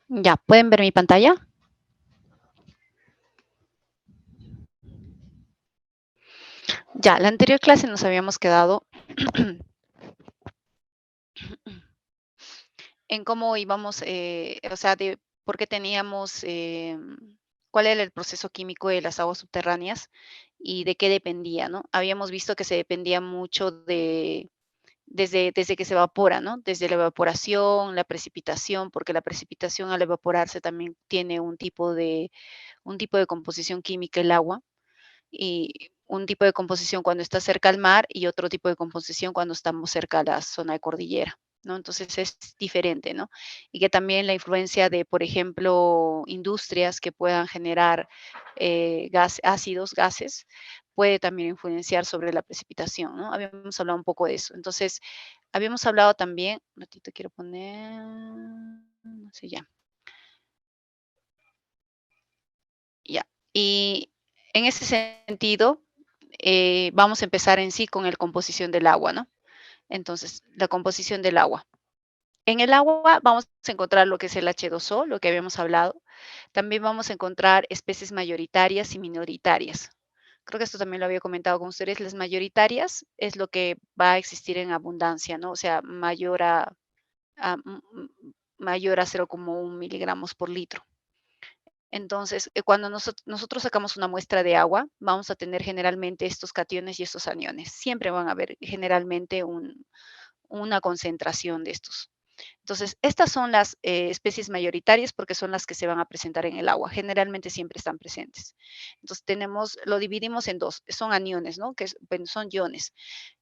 Ya, ¿pueden ver mi pantalla? Ya, la anterior clase nos habíamos quedado en cómo íbamos, o sea, de por qué teníamos, cuál era el proceso químico de las aguas subterráneas y de qué dependía, ¿no? Habíamos visto que se dependía mucho de desde que se evapora, ¿no? Desde la evaporación, la precipitación, porque la precipitación al evaporarse también tiene un tipo de composición química el agua, y un tipo de composición cuando está cerca al mar y otro tipo de composición cuando estamos cerca a la zona de cordillera, ¿no? Entonces es diferente, ¿no? Y que también la influencia de, por ejemplo, industrias que puedan generar ácidos, gases, puede también influenciar sobre la precipitación, ¿no? Habíamos hablado un poco de eso. Entonces, habíamos hablado también, un ratito quiero poner, no sé, ya, ya. Y en ese sentido, vamos a empezar en sí con la composición del agua, ¿no? Entonces, la composición del agua. En el agua vamos a encontrar lo que es el H2O, lo que habíamos hablado. También vamos a encontrar especies mayoritarias y minoritarias. Creo que esto también lo había comentado con ustedes. Las mayoritarias es lo que va a existir en abundancia, ¿no? O sea, mayor a 0,1 miligramos por litro. Entonces, cuando nosotros sacamos una muestra de agua, vamos a tener generalmente estos cationes y estos aniones. Siempre van a haber generalmente una concentración de estos. Entonces, estas son las especies mayoritarias porque son las que se van a presentar en el agua. Generalmente siempre están presentes. Entonces, lo dividimos en dos, son aniones, ¿no? Bueno, son iones.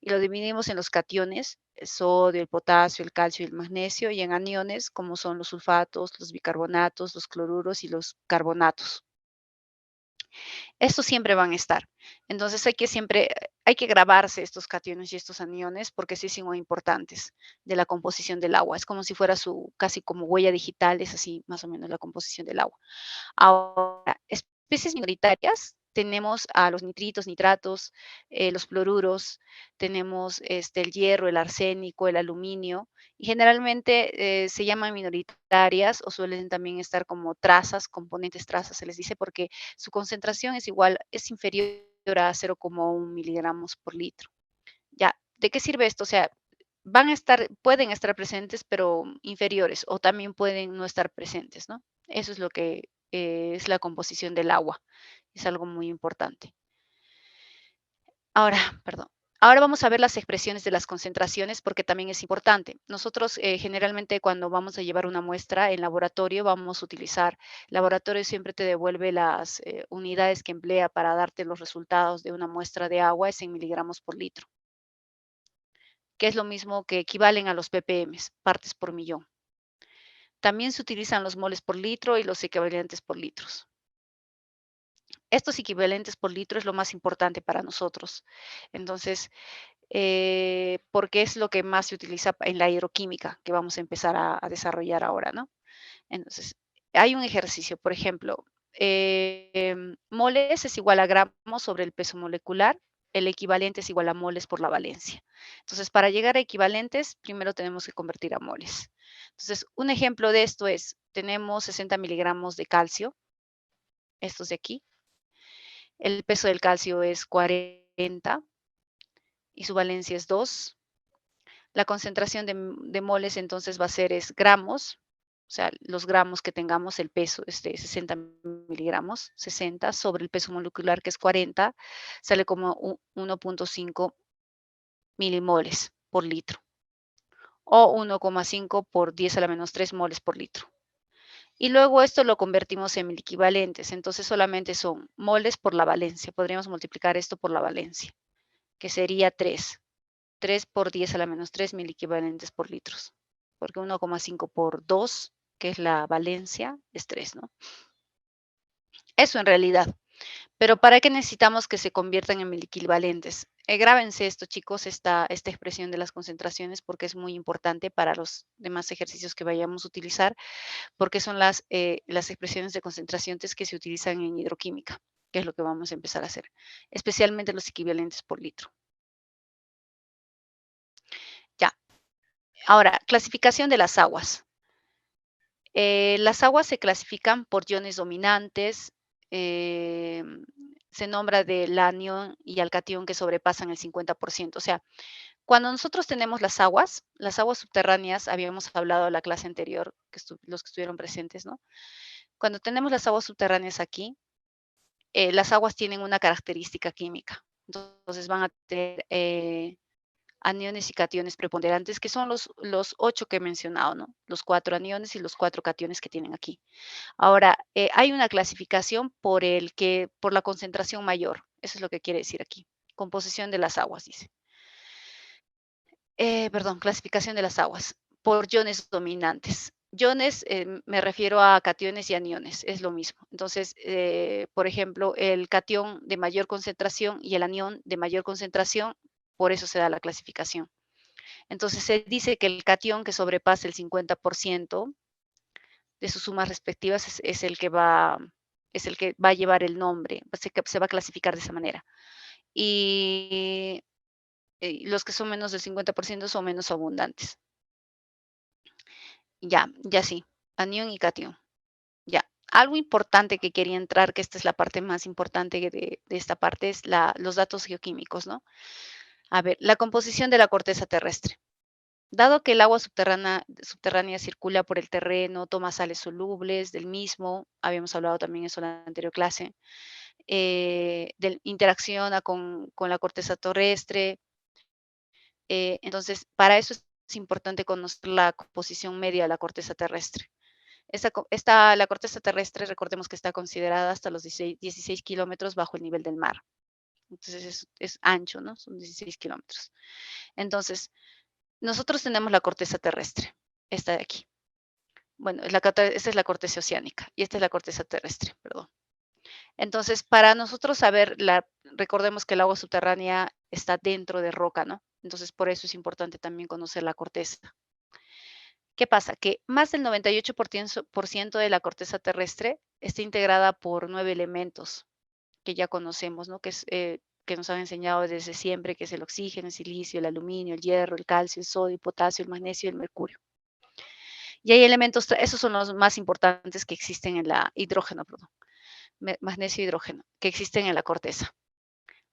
Y lo dividimos en los cationes, el sodio, el potasio, el calcio y el magnesio, y en aniones, como son los sulfatos, los bicarbonatos, los cloruros y los carbonatos. Estos siempre van a estar. Entonces hay que grabarse estos cationes y estos aniones porque sí son muy importantes de la composición del agua. Es como si fuera casi como huella digital, es así más o menos la composición del agua. Ahora, especies minoritarias, tenemos a los nitritos, nitratos, los fluoruros, tenemos el hierro, el arsénico, el aluminio, y generalmente se llaman minoritarias o suelen también estar como trazas, componentes trazas se les dice, porque su concentración es inferior a 0,1 miligramos por litro. Ya, ¿de qué sirve esto? O sea, pueden estar presentes, pero inferiores, o también pueden no estar presentes, ¿no? Eso es lo que es la composición del agua. Es algo muy importante. Ahora, perdón. Ahora vamos a ver las expresiones de las concentraciones porque también es importante. Nosotros generalmente cuando vamos a llevar una muestra en laboratorio vamos a utilizar, laboratorio siempre te devuelve las unidades que emplea para darte los resultados de una muestra de agua es en miligramos por litro, que es lo mismo que equivalen a los ppm, partes por millón. También se utilizan los moles por litro y los equivalentes por litros. Estos equivalentes por litro es lo más importante para nosotros. Entonces, porque es lo que más se utiliza en la hidroquímica que vamos a empezar a desarrollar ahora, ¿no? Entonces, hay un ejercicio, por ejemplo, moles es igual a gramos sobre el peso molecular, el equivalente es igual a moles por la valencia. Entonces, para llegar a equivalentes, primero tenemos que convertir a moles. Entonces, un ejemplo de esto es, tenemos 60 miligramos de calcio, estos de aquí, el peso del calcio es 40 y su valencia es 2. La concentración de moles entonces va a ser es gramos, o sea, los gramos que tengamos, el peso es de 60 miligramos, 60 sobre el peso molecular que es 40, sale como 1,5 milimoles por litro o 1,5 por 10 a la menos 3 moles por litro. Y luego esto lo convertimos en equivalentes, entonces solamente son moles por la valencia, podríamos multiplicar esto por la valencia, que sería 3. 3 por 10 a la menos 3 mil equivalentes por litros, porque 1,5 por 2, que es la valencia, es 3, ¿no? Eso en realidad. Pero ¿para qué necesitamos que se conviertan en equivalentes? Grábense esto, chicos, esta expresión de las concentraciones, porque es muy importante para los demás ejercicios que vayamos a utilizar, porque son las expresiones de concentraciones que se utilizan en hidroquímica, que es lo que vamos a empezar a hacer, especialmente los equivalentes por litro. Ya. Ahora, clasificación de las aguas. Las aguas se clasifican por iones dominantes, em, se nombra del anión y al catión que sobrepasan el 50%. O sea, cuando nosotros tenemos las aguas subterráneas, habíamos hablado en la clase anterior, los que estuvieron presentes, ¿no? Cuando tenemos las aguas subterráneas aquí, las aguas tienen una característica química. Entonces van a tener aniones y cationes preponderantes, que son los 8 que he mencionado, ¿no? Los 4 aniones y los 4 cationes que tienen aquí. Ahora, hay una clasificación por la concentración mayor. Eso es lo que quiere decir aquí. Composición de las aguas, dice. Perdón, clasificación de las aguas por iones dominantes. Iones, me refiero a cationes y aniones, es lo mismo. Entonces, por ejemplo, el catión de mayor concentración y el anión de mayor concentración, por eso se da la clasificación. Entonces, se dice que el catión que sobrepasa el 50% de sus sumas respectivas es el que va a llevar el nombre, se va a clasificar de esa manera. Y los que son menos del 50% son menos abundantes. Ya sí, anión y catión. Ya. Algo importante que quería entrar, que esta es la parte más importante de esta parte, es los datos geoquímicos, ¿no? A ver, la composición de la corteza terrestre. Dado que el agua subterránea circula por el terreno, toma sales solubles del mismo, habíamos hablado también eso en la anterior clase, interacciona con la corteza terrestre. Entonces, para eso es importante conocer la composición media de la corteza terrestre. La corteza terrestre, recordemos que está considerada hasta los 16 kilómetros bajo el nivel del mar. Entonces, es ancho, ¿no? Son 16 kilómetros. Entonces, nosotros tenemos la corteza terrestre, esta de aquí. Bueno, esta es la corteza oceánica y esta es la corteza terrestre, perdón. Entonces, para nosotros saber, recordemos que el agua subterránea está dentro de roca, ¿no? Entonces, por eso es importante también conocer la corteza. ¿Qué pasa? Que más del 98% de la corteza terrestre está integrada por 9 elementos que ya conocemos, ¿no? Que nos han enseñado desde siempre, que es el oxígeno, el silicio, el aluminio, el hierro, el calcio, el sodio, el potasio, el magnesio y el mercurio. Y hay elementos, esos son los más importantes que existen en la hidrógeno, perdón, magnesio y hidrógeno, que existen en la corteza.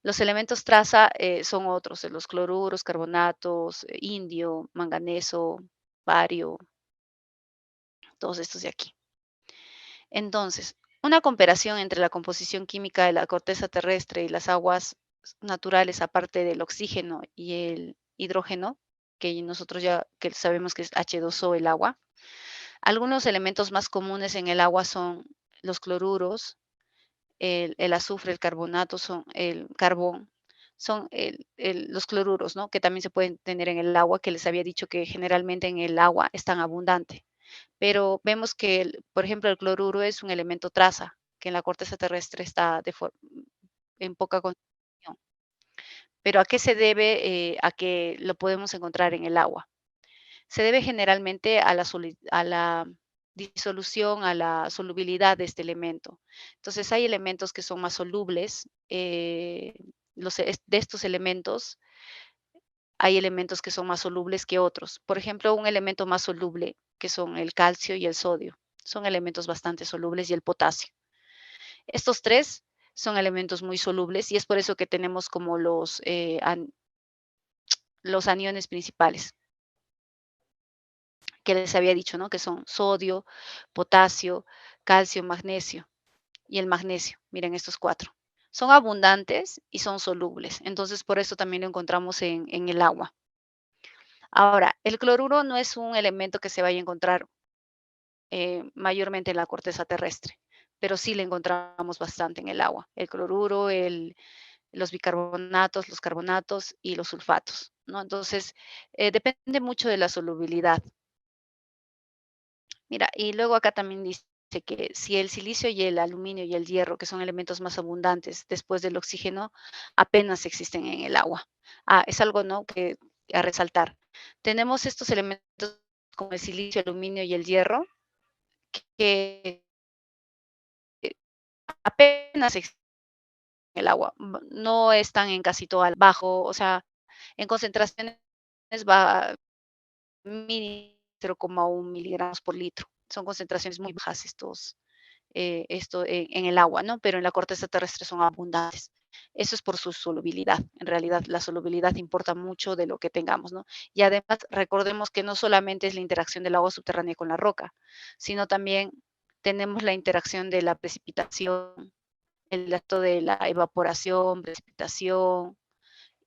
Los elementos traza son otros, los cloruros, carbonatos, indio, manganeso, bario, todos estos de aquí. Entonces, una comparación entre la composición química de la corteza terrestre y las aguas naturales, aparte del oxígeno y el hidrógeno, que nosotros ya que sabemos que es H2O el agua. Algunos elementos más comunes en el agua son los cloruros, el azufre, el carbonato, el carbón, son los cloruros, ¿no? Que también se pueden tener en el agua, que les había dicho que generalmente en el agua es tan abundante. Pero vemos que, por ejemplo, el cloruro es un elemento traza, que en la corteza terrestre está en poca concentración. Pero ¿a qué se debe a que lo podemos encontrar en el agua? Se debe generalmente a la disolución, a la solubilidad de este elemento. Entonces, hay elementos que son más solubles. De estos elementos, hay elementos que son más solubles que otros. Por ejemplo, un elemento más soluble, que son el calcio y el sodio, son elementos bastante solubles, y el potasio. Estos tres son elementos muy solubles y es por eso que tenemos como los aniones principales que les había dicho, ¿no? Que son sodio, potasio, calcio, magnesio y el magnesio. Miren estos cuatro. Son abundantes y son solubles. Entonces, por eso también lo encontramos en el agua. Ahora, el cloruro no es un elemento que se vaya a encontrar mayormente en la corteza terrestre, pero sí le encontramos bastante en el agua. El cloruro, los bicarbonatos, los carbonatos y los sulfatos, ¿no? Entonces, depende mucho de la solubilidad. Mira, y luego acá también dice que si el silicio y el aluminio y el hierro, que son elementos más abundantes después del oxígeno, apenas existen en el agua. Es algo, ¿no?, que a resaltar. Tenemos estos elementos como el silicio, el aluminio y el hierro, que apenas existen en el agua. No están en casi todo al bajo, o sea, en concentraciones va mínimo 0,1 miligramos por litro. Son concentraciones muy bajas esto en el agua, ¿no? Pero en la corteza terrestre son abundantes. Eso es por su solubilidad. En realidad, la solubilidad importa mucho de lo que tengamos, ¿no? Y además, recordemos que no solamente es la interacción del agua subterránea con la roca, sino también tenemos la interacción de la precipitación, el acto de la evaporación, precipitación,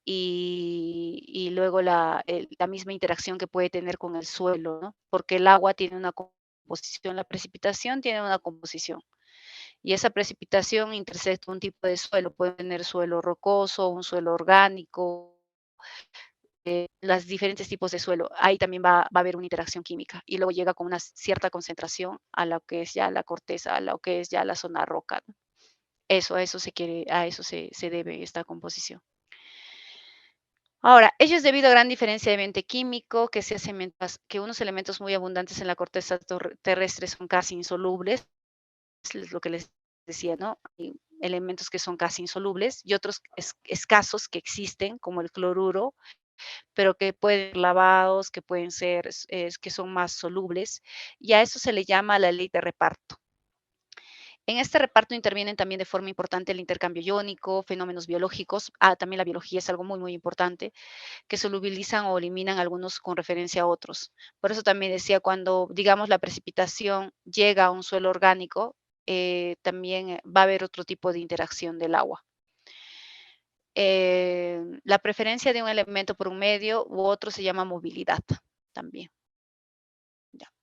y luego la misma interacción que puede tener con el suelo, ¿no? Porque el agua tiene una composición, la precipitación tiene una composición. Y esa precipitación intersecta un tipo de suelo, puede tener suelo rocoso, un suelo orgánico, los diferentes tipos de suelo. Ahí también va a haber una interacción química y luego llega con una cierta concentración a lo que es ya la corteza, a lo que es ya la zona roca, ¿no? Eso, a eso se debe esta composición. Ahora, ello es debido a gran diferencia de ambiente químico, que se hace mientras que unos elementos muy abundantes en la corteza terrestre son casi insolubles, es lo que les decía, ¿no? Hay elementos que son casi insolubles y otros escasos que existen, como el cloruro, pero que pueden ser lavados, que pueden ser, que son más solubles, y a eso se le llama la ley de reparto. En este reparto intervienen también de forma importante el intercambio iónico, fenómenos biológicos, también la biología es algo muy, muy importante, que solubilizan o eliminan algunos con referencia a otros. Por eso también decía, cuando, digamos, la precipitación llega a un suelo orgánico, también va a haber otro tipo de interacción del agua. La preferencia de un elemento por un medio u otro se llama movilidad también. Ya.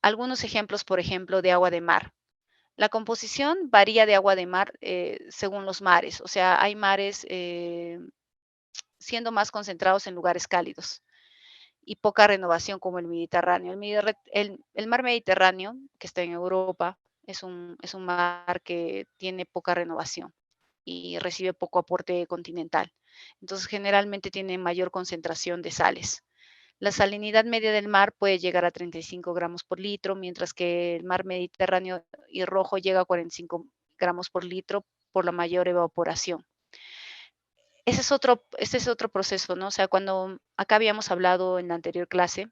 Algunos ejemplos, por ejemplo, de agua de mar. La composición varía de agua de mar según los mares. O sea, hay mares siendo más concentrados en lugares cálidos y poca renovación como el Mediterráneo. El mar Mediterráneo, que está en Europa, es un mar que tiene poca renovación y recibe poco aporte continental. Entonces, generalmente tiene mayor concentración de sales. La salinidad media del mar puede llegar a 35 gramos por litro, mientras que el mar Mediterráneo y Rojo llega a 45 gramos por litro por la mayor evaporación. Ese es otro proceso, ¿no? O sea, cuando acá habíamos hablado en la anterior clase,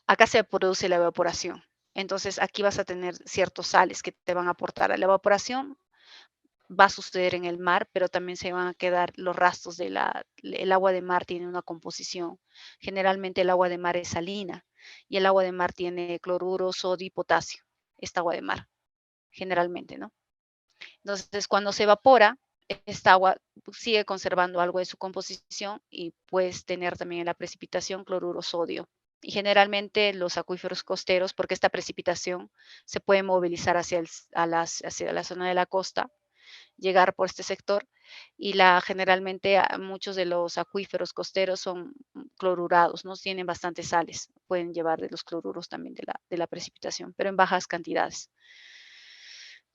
acá se produce la evaporación. Entonces, aquí vas a tener ciertos sales que te van a aportar a la evaporación. Va a suceder en el mar, pero también se van a quedar los rastros el agua de mar tiene una composición. Generalmente el agua de mar es salina y el agua de mar tiene cloruro, sodio y potasio. Esta agua de mar, generalmente, ¿no? Entonces, cuando se evapora, esta agua sigue conservando algo de su composición y puedes tener también en la precipitación cloruro sodio. Y generalmente los acuíferos costeros, porque esta precipitación se puede movilizar hacia la zona de la costa, llegar por este sector, y generalmente muchos de los acuíferos costeros son clorurados, ¿no? Tienen bastantes sales, pueden llevar de los cloruros también de la precipitación, pero en bajas cantidades.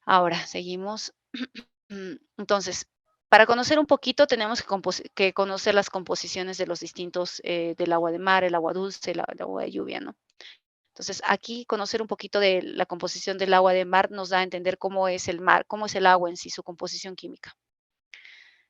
Ahora, seguimos. Entonces, para conocer un poquito tenemos que conocer las composiciones de los distintos, del agua de mar, el agua dulce, el agua de lluvia, ¿no? Entonces, aquí conocer un poquito de la composición del agua de mar nos da a entender cómo es el mar, cómo es el agua en sí, su composición química.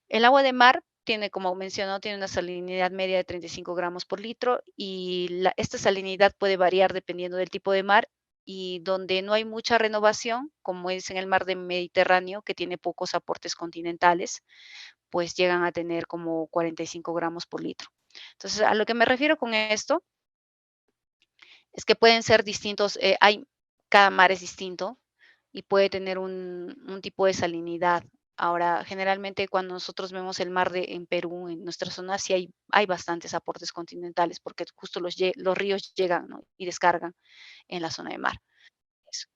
El agua de mar tiene, como mencionó, tiene una salinidad media de 35 gramos por litro y esta salinidad puede variar dependiendo del tipo de mar y donde no hay mucha renovación, como es en el mar del Mediterráneo, que tiene pocos aportes continentales, pues llegan a tener como 45 gramos por litro. Entonces, a lo que me refiero con esto es que pueden ser distintos, cada mar es distinto y puede tener un tipo de salinidad. Ahora, generalmente cuando nosotros vemos el mar en Perú, en nuestra zona, sí hay bastantes aportes continentales porque justo los ríos llegan, ¿no? Y descargan en la zona de mar. Eso.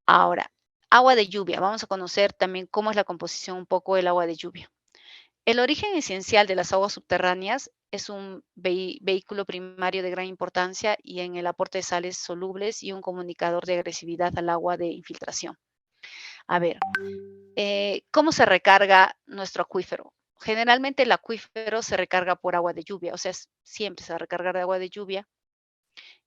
Ahora, agua de lluvia. Vamos a conocer también cómo es la composición un poco del agua de lluvia. El origen esencial de las aguas subterráneas es un vehículo primario de gran importancia y en el aporte de sales solubles y un comunicador de agresividad al agua de infiltración. A ver, ¿cómo se recarga nuestro acuífero? Generalmente el acuífero se recarga por agua de lluvia, o sea, siempre se va a recargar de agua de lluvia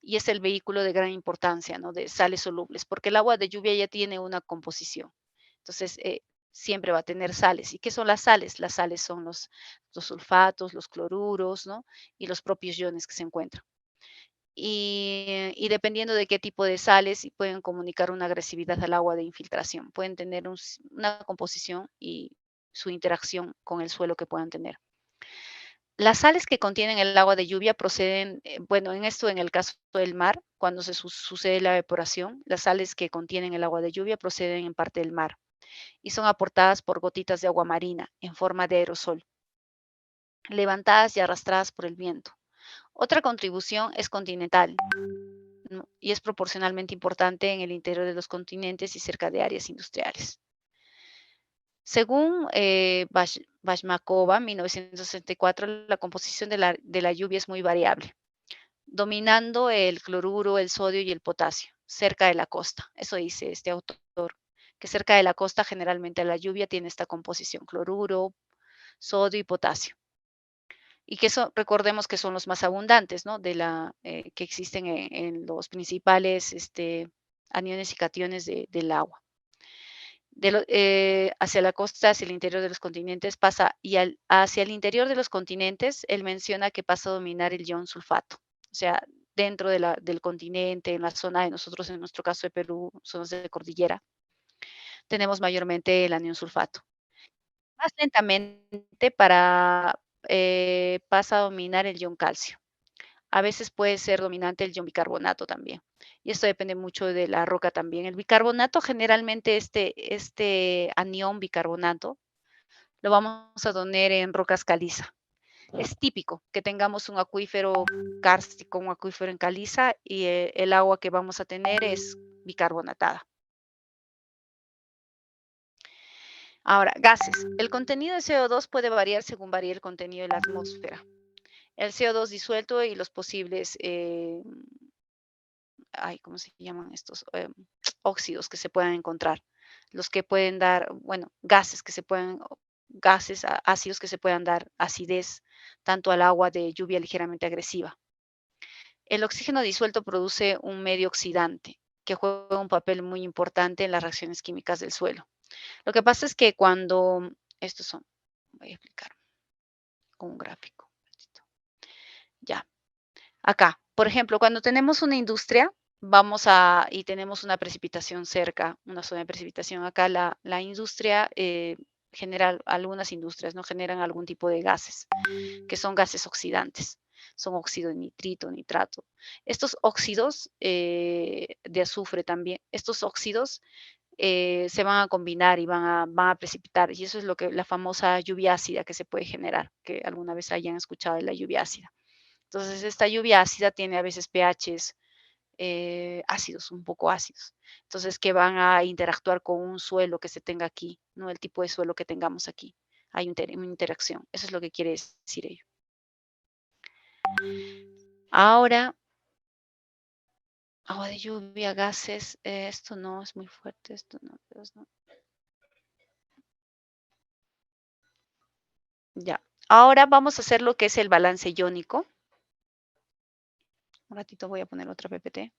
y es el vehículo de gran importancia, ¿no? De sales solubles, porque el agua de lluvia ya tiene una composición. Entonces, siempre va a tener sales. ¿Y qué son las sales? Las sales son los sulfatos, los cloruros, ¿no? Y los propios iones que se encuentran. y dependiendo de qué tipo de sales, y pueden comunicar una agresividad al agua de infiltración. Pueden tener una composición y su interacción con el suelo que puedan tener. Las sales que contienen el agua de lluvia proceden, bueno, en el caso del mar, cuando sucede la evaporación, las sales que contienen el agua de lluvia proceden en parte del mar y son aportadas por gotitas de agua marina en forma de aerosol, levantadas y arrastradas por el viento. Otra contribución es continental, ¿no? Y es proporcionalmente importante en el interior de los continentes y cerca de áreas industriales. Según Bashmakova, 1964, la composición de la lluvia es muy variable, dominando el cloruro, el sodio y el potasio cerca de la costa. Eso dice este autor, que cerca de la costa generalmente la lluvia tiene esta composición, cloruro, sodio y potasio. Y que eso, recordemos que son los más abundantes, ¿no? Que existen en los principales aniones y cationes del agua. Hacia la costa, hacia el interior de los continentes pasa, hacia el interior de los continentes, él menciona que pasa a dominar el ion sulfato. O sea, dentro del continente, en la zona de nosotros, en nuestro caso de Perú, zonas de cordillera, tenemos mayormente el anión sulfato. Más lentamente pasa a dominar el ion calcio. A veces puede ser dominante el ion bicarbonato también. Y esto depende mucho de la roca también. El bicarbonato, generalmente este anión bicarbonato, lo vamos a tener en rocas caliza. Es típico que tengamos un acuífero kárstico, un acuífero en caliza y el agua que vamos a tener es bicarbonatada. Ahora, gases. El contenido de CO2 puede variar según varíe el contenido de la atmósfera. El CO2 disuelto y los posibles ¿cómo se llaman estos? Óxidos que se puedan encontrar, los que pueden dar, bueno, gases ácidos que se puedan dar acidez tanto al agua de lluvia ligeramente agresiva. El oxígeno disuelto produce un medio oxidante que juega un papel muy importante en las reacciones químicas del suelo. Lo que pasa es que estos son, voy a explicar con un gráfico. Ya, acá, por ejemplo, cuando tenemos una industria, y tenemos una precipitación cerca, una zona de precipitación. Acá la industria, algunas industrias, ¿no? Generan algún tipo de gases, que son gases oxidantes. Son óxido de nitrito, nitrato. Estos óxidos de azufre también, estos óxidos se van a combinar y van a precipitar. Y eso es la famosa lluvia ácida que se puede generar, que alguna vez hayan escuchado de la lluvia ácida. Entonces, esta lluvia ácida tiene a veces pHs ácidos, un poco ácidos. Entonces, que van a interactuar con un suelo que se tenga aquí, ¿no? El tipo de suelo que tengamos aquí. Hay una interacción. Eso es lo que quiere decir ello. Ahora, agua de lluvia, gases, esto no es muy fuerte, esto no, no. Ya. Ahora vamos a hacer lo que es el balance iónico. Un ratito voy a poner otra PPT.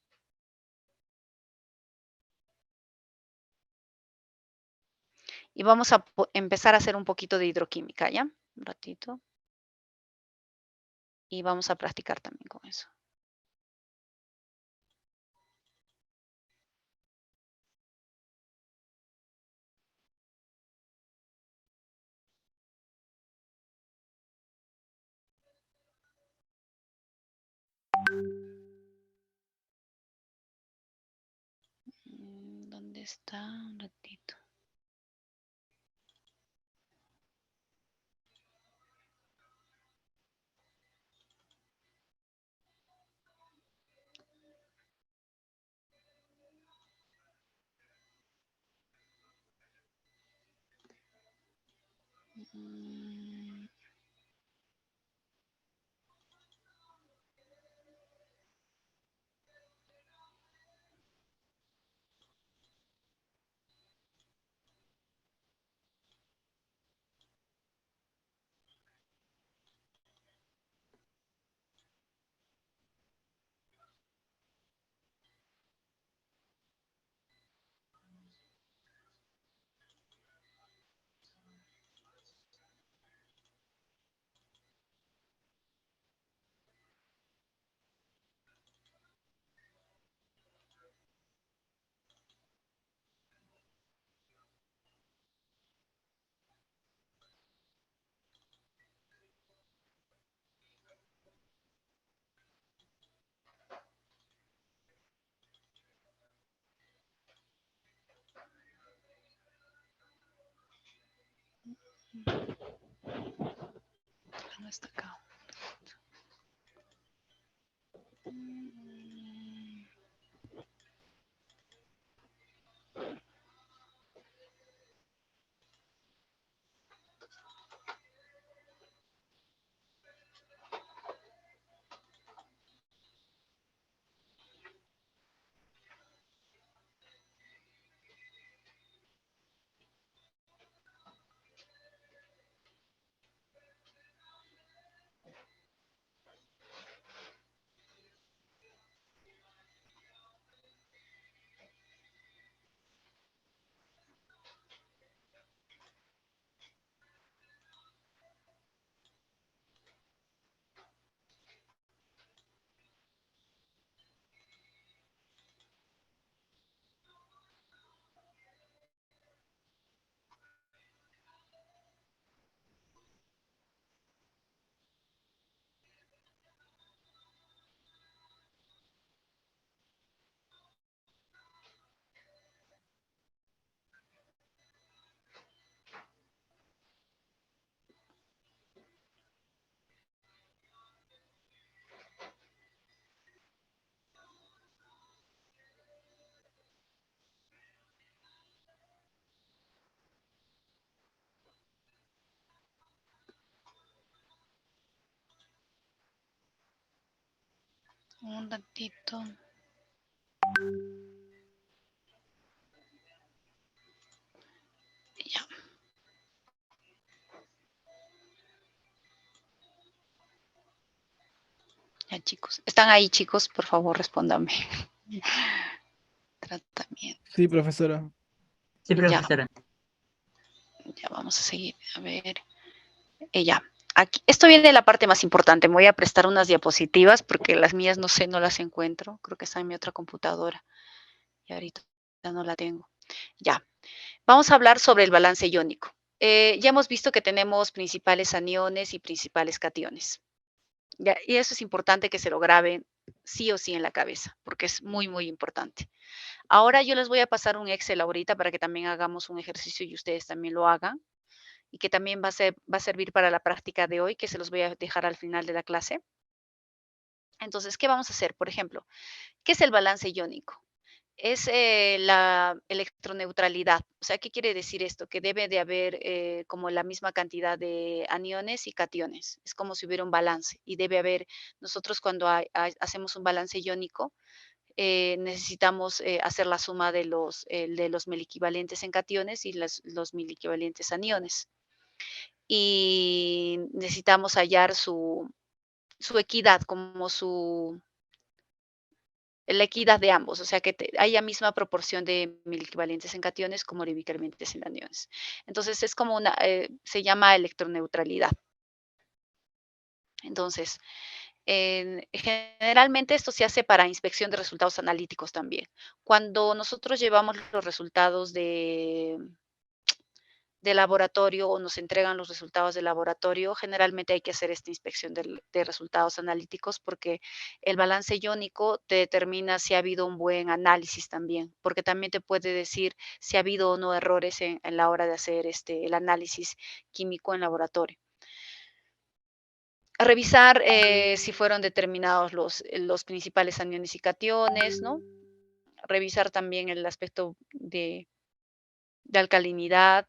Y vamos a empezar a hacer un poquito de hidroquímica, ¿ya? Un ratito. Y vamos a practicar también con eso. ¿Dónde está? Un ratito. Mm. No está acá. Un ratito. Ya. Ya, chicos. ¿Están ahí, chicos? Por favor, respóndanme. Tratamiento. Sí, profesora. Sí, profesora. Ya vamos a seguir. A ver. Ya. Aquí, esto viene de la parte más importante. Me voy a prestar unas diapositivas porque las mías no sé, no las encuentro. Creo que está en mi otra computadora. Y ahorita no la tengo. Ya. Vamos a hablar sobre el balance iónico. Ya hemos visto que tenemos principales aniones y principales cationes. Ya, y eso es importante que se lo graben sí o sí en la cabeza, porque es muy, muy importante. Ahora yo les voy a pasar un Excel ahorita para que también hagamos un ejercicio y ustedes también lo hagan, y que también va a servir para la práctica de hoy, que se los voy a dejar al final de la clase. Entonces, ¿qué vamos a hacer? Por ejemplo, ¿qué es el balance iónico? Es la electroneutralidad. O sea, ¿qué quiere decir esto? Que debe de haber como la misma cantidad de aniones y cationes. Es como si hubiera un balance y debe haber, nosotros cuando hacemos un balance iónico, necesitamos hacer la suma de los melequivalentes en cationes y los melequivalentes aniones. Y necesitamos hallar su equidad, como la equidad de ambos, o sea, que haya misma proporción de equivalentes en cationes como de equivalentes en aniones. Entonces, es como se llama electroneutralidad. Entonces, generalmente esto se hace para inspección de resultados analíticos también. Cuando nosotros llevamos los resultados de laboratorio o nos entregan los resultados de laboratorio, generalmente hay que hacer esta inspección de resultados analíticos porque el balance iónico te determina si ha habido un buen análisis también, porque también te puede decir si ha habido o no errores en la hora de hacer el análisis químico en laboratorio. Revisar si fueron determinados los principales aniones y cationes, ¿no? Revisar también el aspecto de alcalinidad,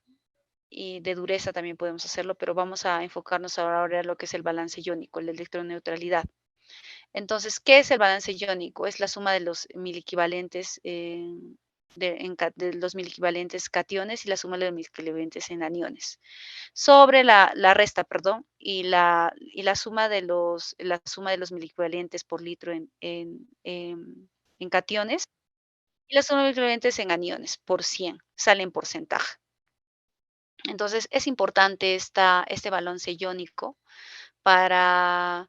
y de dureza también podemos hacerlo, pero vamos a enfocarnos ahora en lo que es el balance iónico, la electroneutralidad. Entonces, ¿qué es el balance iónico? Es la suma de los miliquivalentes de los miliquivalentes cationes y la suma de los miliquivalentes en aniones. Sobre la resta, perdón, y la suma de los miliquivalentes por litro en cationes y la suma de miliquivalentes en aniones por 100, sale en porcentaje. Entonces, es importante este balance iónico para,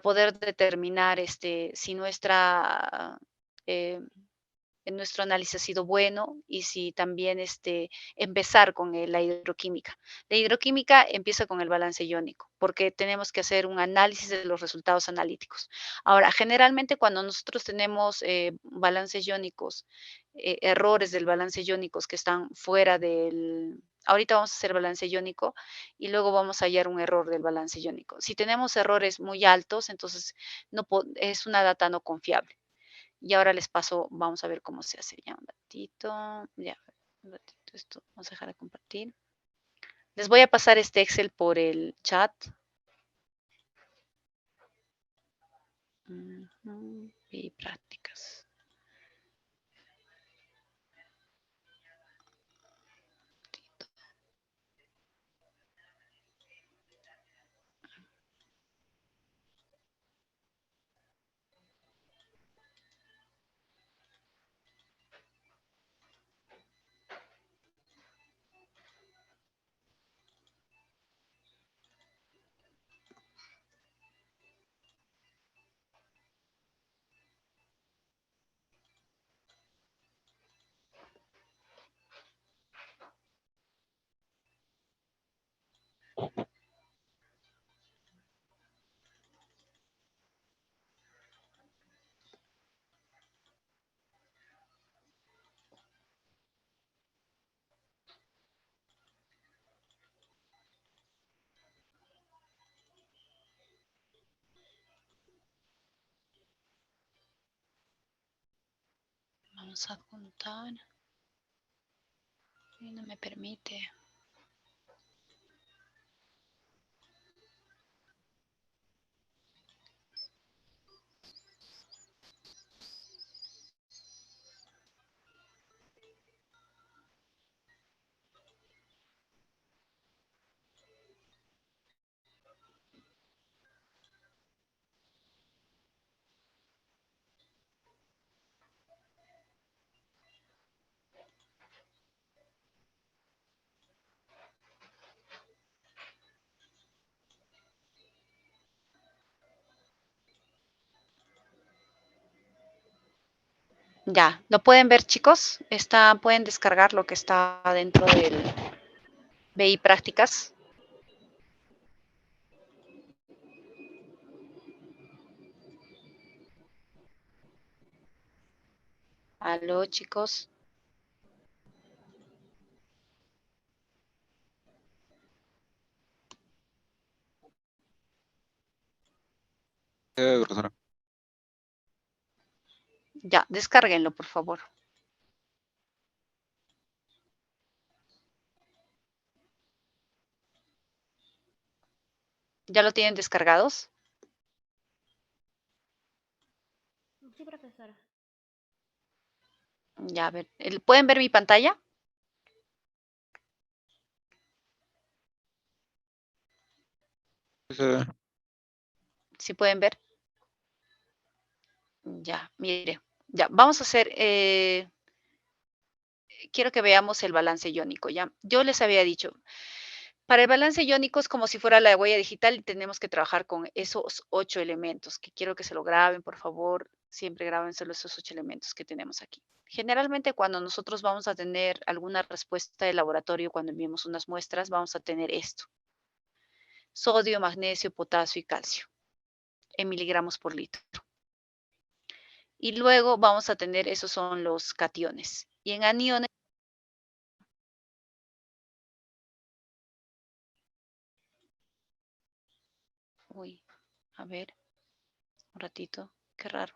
poder determinar si nuestro análisis ha sido bueno y si también empezar con la hidroquímica. La hidroquímica empieza con el balance iónico, porque tenemos que hacer un análisis de los resultados analíticos. Ahora, generalmente cuando nosotros tenemos balances iónicos, errores del balance iónicos que están fuera Ahorita vamos a hacer balance iónico y luego vamos a hallar un error del balance iónico. Si tenemos errores muy altos, entonces es una data no confiable. Y ahora les paso, vamos a ver cómo se hace. Ya un ratito, ya, un ratito esto, vamos a dejar de compartir. Les voy a pasar este Excel por el chat. Y prácticas. Vamos a contar. Y no me permite. Ya, ¿lo pueden ver, chicos? Pueden descargar lo que está dentro del BI Prácticas. Aló, chicos. Profesora. Ya, descárguenlo, por favor. ¿Ya lo tienen descargados? Sí, profesora. Ya, a ver. ¿Pueden ver mi pantalla? ¿Sí pueden ver? Ya, mire. Ya, vamos a hacer... quiero que veamos el balance iónico, ¿ya? Yo les había dicho, para el balance iónico es como si fuera la huella digital y tenemos que trabajar con esos 8 elementos, que quiero que se lo graben, por favor. Siempre graben solo esos 8 elementos que tenemos aquí. Generalmente cuando nosotros vamos a tener alguna respuesta de laboratorio, cuando enviemos unas muestras, vamos a tener esto. Sodio, magnesio, potasio y calcio en miligramos por litro. Y luego vamos a tener, esos son los cationes. Y en aniones, uy, a ver, un ratito, qué raro.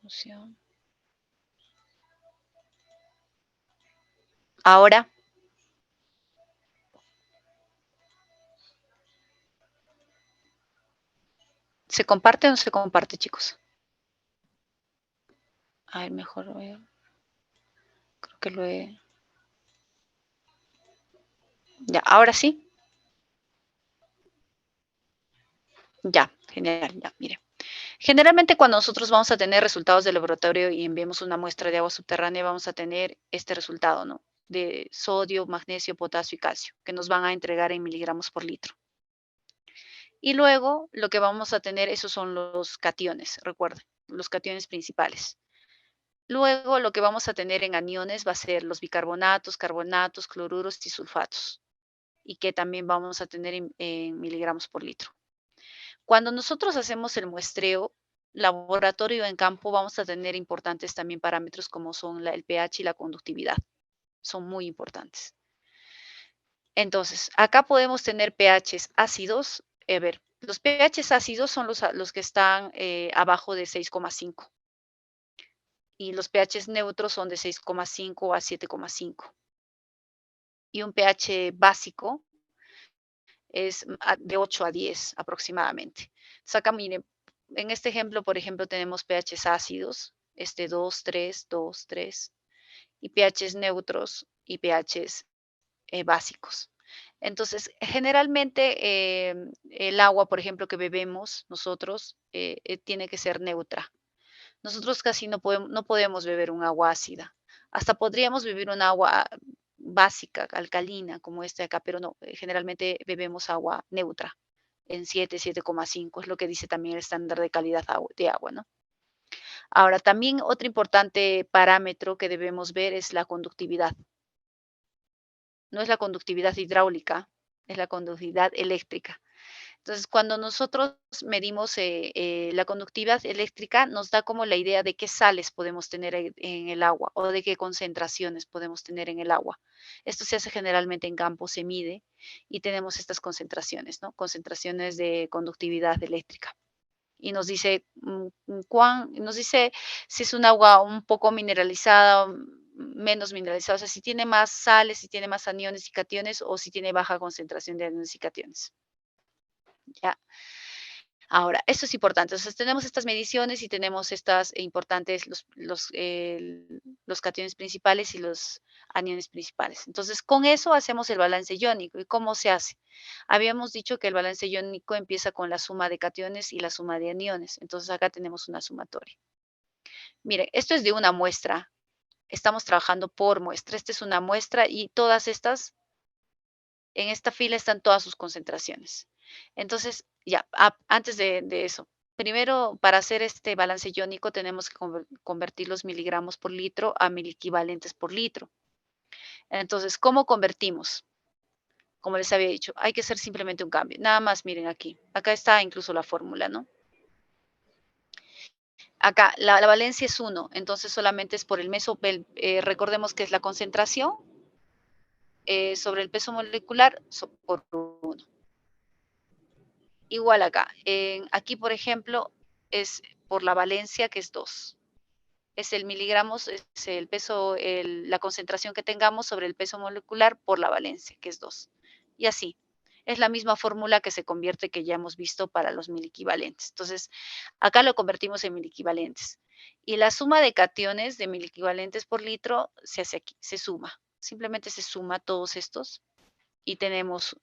Fusión. Ahora, ¿se comparte o no se comparte, chicos? A ver, mejor creo que lo he... Ya, ahora sí. Ya, genial, ya, mire. Generalmente cuando nosotros vamos a tener resultados del laboratorio y enviamos una muestra de agua subterránea, vamos a tener este resultado, ¿no? De sodio, magnesio, potasio y calcio, que nos van a entregar en miligramos por litro. Y luego lo que vamos a tener, esos son los cationes, recuerden, los cationes principales. Luego lo que vamos a tener en aniones va a ser los bicarbonatos, carbonatos, cloruros y sulfatos, y que también vamos a tener en miligramos por litro. Cuando nosotros hacemos el muestreo, laboratorio en campo vamos a tener importantes también parámetros como son el pH y la conductividad. Son muy importantes. Entonces, acá podemos tener pHs ácidos. A ver, los pHs ácidos son los que están abajo de 6,5 y los pHs neutros son de 6,5 a 7,5. Y un pH básico es de 8 a 10 aproximadamente. Saca, miren, en este ejemplo, por ejemplo, tenemos pHs ácidos, 2, 3, 2, 3, y pHs neutros y pHs básicos. Entonces, generalmente el agua, por ejemplo, que bebemos nosotros, tiene que ser neutra. Nosotros casi no podemos beber un agua ácida. Hasta podríamos beber un agua básica, alcalina, como esta de acá, pero no, generalmente bebemos agua neutra en 7, 7,5, es lo que dice también el estándar de calidad de agua, ¿no? Ahora, también otro importante parámetro que debemos ver es la conductividad. No es la conductividad hidráulica, es la conductividad eléctrica. Entonces, cuando nosotros medimos la conductividad eléctrica, nos da como la idea de qué sales podemos tener en el agua o de qué concentraciones podemos tener en el agua. Esto se hace generalmente en campo, se mide y tenemos estas concentraciones, ¿no? Concentraciones de conductividad eléctrica. Y nos dice, nos dice si es un agua un poco mineralizada, menos mineralizada, o sea, si tiene más sales, si tiene más aniones y cationes o si tiene baja concentración de aniones y cationes. ¿Ya? Ahora, esto es importante. Entonces, tenemos estas mediciones y tenemos estas importantes, los cationes principales y los aniones principales. Entonces, con eso hacemos el balance iónico. ¿Y cómo se hace? Habíamos dicho que el balance iónico empieza con la suma de cationes y la suma de aniones. Entonces, acá tenemos una sumatoria. Miren, esto es de una muestra. Estamos trabajando por muestra. Esta es una muestra y todas estas, en esta fila están todas sus concentraciones. Entonces, ya, antes de eso, primero para hacer este balance iónico tenemos que convertir los miligramos por litro a miliequivalentes por litro. Entonces, ¿cómo convertimos? Como les había dicho, hay que hacer simplemente un cambio. Nada más, miren aquí. Acá está incluso la fórmula, ¿no? Acá, la valencia es 1, entonces solamente es por el meso, recordemos que es la concentración sobre el peso molecular por 1. Igual acá. Aquí, por ejemplo, es por la valencia, que es 2. Es el miligramos, es el peso, la concentración que tengamos sobre el peso molecular por la valencia, que es 2. Y así. Es la misma fórmula que se convierte que ya hemos visto para los miliequivalentes. Entonces, acá lo convertimos en miliequivalentes. Y la suma de cationes de miliequivalentes por litro se hace aquí, se suma. Simplemente se suma todos estos y tenemos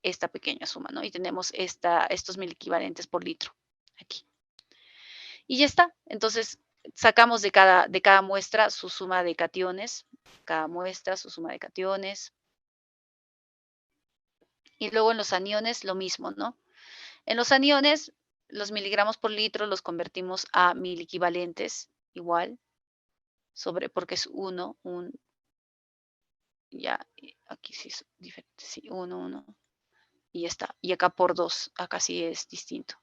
esta pequeña suma, ¿no? Y tenemos estos miliequivalentes por litro aquí. Y ya está. Entonces, sacamos de cada muestra su suma de cationes, cada muestra su suma de cationes. Y luego en los aniones lo mismo, ¿no? En los aniones, los miligramos por litro los convertimos a miliequivalentes, igual, porque es 1, ya, aquí sí es diferente, sí, 1, 1, y ya está. Y acá por 2, acá sí es distinto.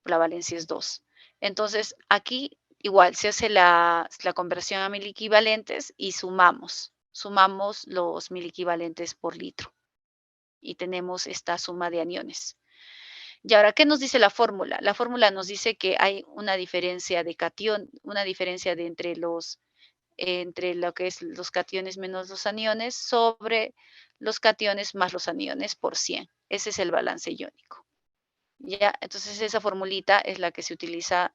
La valencia es 2. Entonces, aquí igual se hace la conversión a miliequivalentes y sumamos los miliequivalentes por litro y tenemos esta suma de aniones. Y ahora, ¿qué nos dice la fórmula? La fórmula nos dice que hay una diferencia de cation, una diferencia de entre lo que es los cationes menos los aniones sobre los cationes más los aniones por 100. Ese es el balance iónico. Ya, entonces esa formulita es la que se utiliza,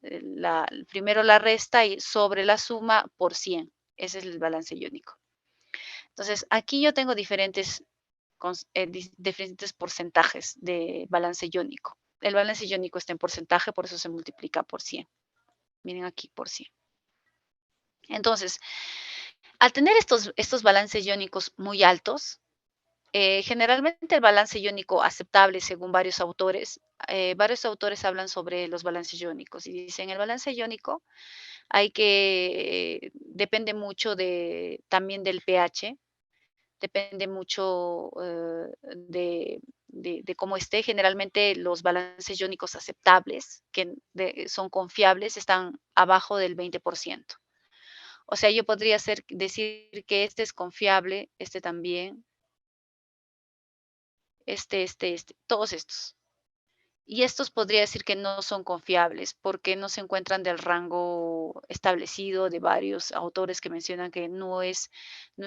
primero la resta y sobre la suma por 100. Ese es el balance iónico. Entonces, aquí yo tengo diferentes porcentajes de balance iónico. El balance iónico está en porcentaje, por eso se multiplica por 100. Miren aquí, por 100. Entonces, al tener estos balances iónicos muy altos, generalmente el balance iónico aceptable, según varios autores hablan sobre los balances iónicos y dicen el balance iónico depende mucho también del pH, depende mucho de cómo esté. Generalmente los balances iónicos aceptables, que son confiables, están abajo del 20%. O sea, yo podría decir que este es confiable, este también, todos estos. Y estos podría decir que no son confiables porque no se encuentran del rango establecido de varios autores que mencionan que no es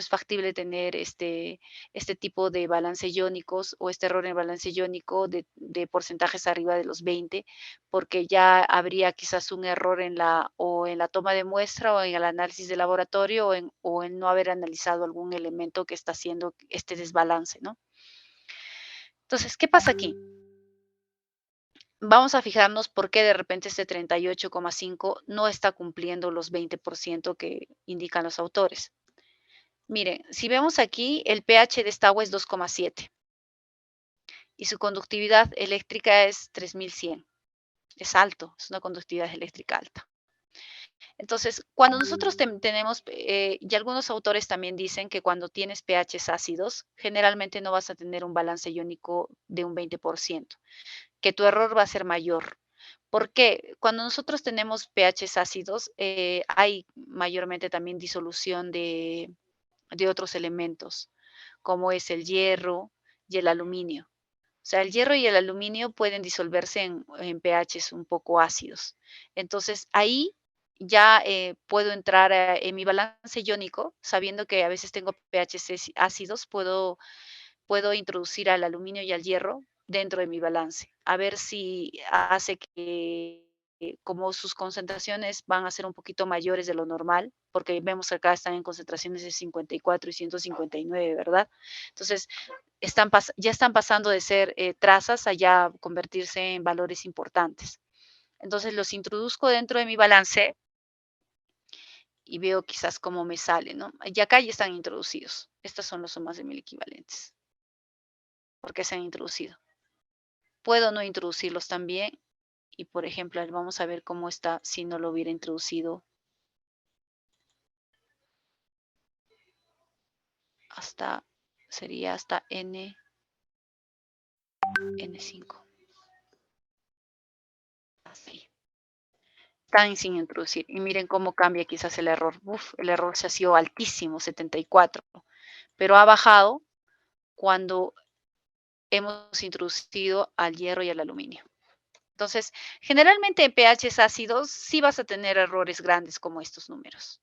factible tener este tipo de balance iónicos o este error en el balance iónico de porcentajes arriba de los 20, porque ya habría quizás un error o en la toma de muestra o en el análisis de laboratorio o en no haber analizado algún elemento que está haciendo este desbalance, ¿no? Entonces, ¿qué pasa aquí? Vamos a fijarnos por qué de repente este 38,5 no está cumpliendo los 20% que indican los autores. Miren, si vemos aquí, el pH de esta agua es 2,7 y su conductividad eléctrica es 3100. Es alto, es una conductividad eléctrica alta. Entonces, cuando nosotros tenemos, y algunos autores también dicen que cuando tienes pHs ácidos, generalmente no vas a tener un balance iónico de un 20%, que tu error va a ser mayor. ¿Por qué? Cuando nosotros tenemos pHs ácidos, hay mayormente también disolución de otros elementos, como es el hierro y el aluminio. O sea, el hierro y el aluminio pueden disolverse en pHs un poco ácidos. Entonces, ahí ya puedo entrar en mi balance iónico, sabiendo que a veces tengo pHs ácidos, puedo introducir al aluminio y al hierro dentro de mi balance, a ver si hace que, como sus concentraciones van a ser un poquito mayores de lo normal, porque vemos que acá están en concentraciones de 54 y 159, ¿verdad? Entonces, ya están pasando de ser trazas a ya convertirse en valores importantes. Entonces, los introduzco dentro de mi balance y veo quizás cómo me sale, ¿no? Y acá ya están introducidos. Estas son las sumas de mil equivalentes, porque se han introducido. Puedo no introducirlos también y, por ejemplo, vamos a ver cómo está si no lo hubiera introducido sería hasta N5. Así. Están sin introducir. Y miren cómo cambia quizás el error. El error se ha sido altísimo, 74, pero ha bajado cuando hemos introducido al hierro y al aluminio. Entonces, generalmente en pHs ácidos sí vas a tener errores grandes como estos números.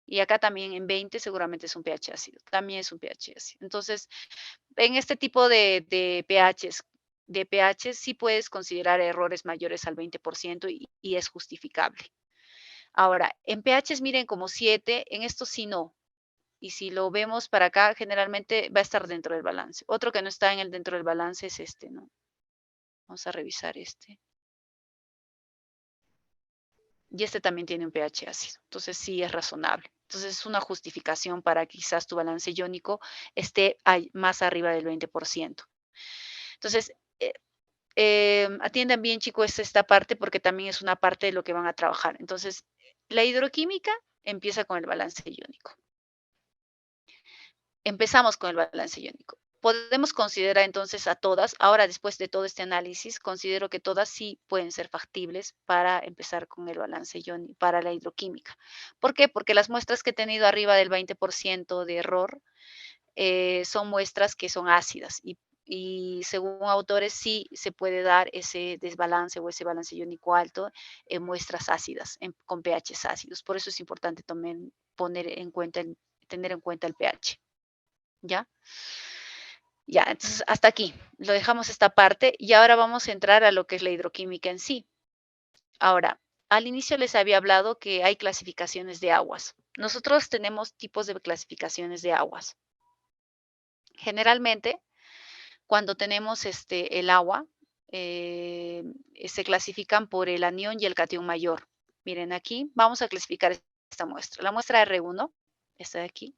Y acá también en 20 seguramente es un pH ácido, también es un pH ácido. Entonces, en este tipo de pHs sí puedes considerar errores mayores al 20% y es justificable. Ahora, en pHs miren como 7, en estos sí no. Y si lo vemos para acá, generalmente va a estar dentro del balance. Otro que no está dentro del balance es este, ¿no? Vamos a revisar este. Y este también tiene un pH ácido. Entonces sí es razonable. Entonces es una justificación para que quizás tu balance iónico esté más arriba del 20%. Entonces, atiendan bien, chicos, esta parte porque también es una parte de lo que van a trabajar. Entonces, la hidroquímica empieza con el balance iónico. Empezamos con el balance iónico. Podemos considerar entonces a todas, ahora después de todo este análisis, considero que todas sí pueden ser factibles para empezar con el balance iónico, para la hidroquímica. ¿Por qué? Porque las muestras que he tenido arriba del 20% de error son muestras que son ácidas y según autores sí se puede dar ese desbalance o ese balance iónico alto en muestras ácidas, con pHs ácidos. Por eso es importante también tener en cuenta el pH. ¿Ya? Ya, entonces hasta aquí, lo dejamos esta parte y ahora vamos a entrar a lo que es la hidroquímica en sí. Ahora, al inicio les había hablado que hay clasificaciones de aguas. Nosotros tenemos tipos de clasificaciones de aguas. Generalmente, cuando tenemos el agua, se clasifican por el anión y el catión mayor. Miren aquí, vamos a clasificar esta muestra. La muestra R1, esta de aquí,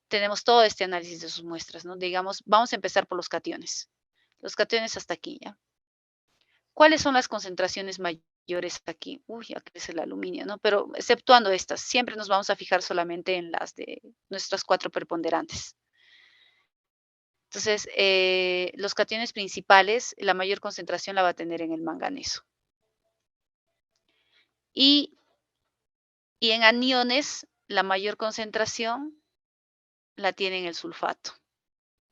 tenemos todo este análisis de sus muestras, ¿no? Digamos, vamos a empezar por los cationes. Los cationes hasta aquí, ¿ya? ¿Cuáles son las concentraciones mayores aquí? Uy, aquí es el aluminio, ¿no? Pero exceptuando estas, siempre nos vamos a fijar solamente en las de nuestras 4 preponderantes. Entonces, los cationes principales, la mayor concentración la va a tener en el manganeso. Y, y en aniones, la mayor concentración la tiene en el sulfato,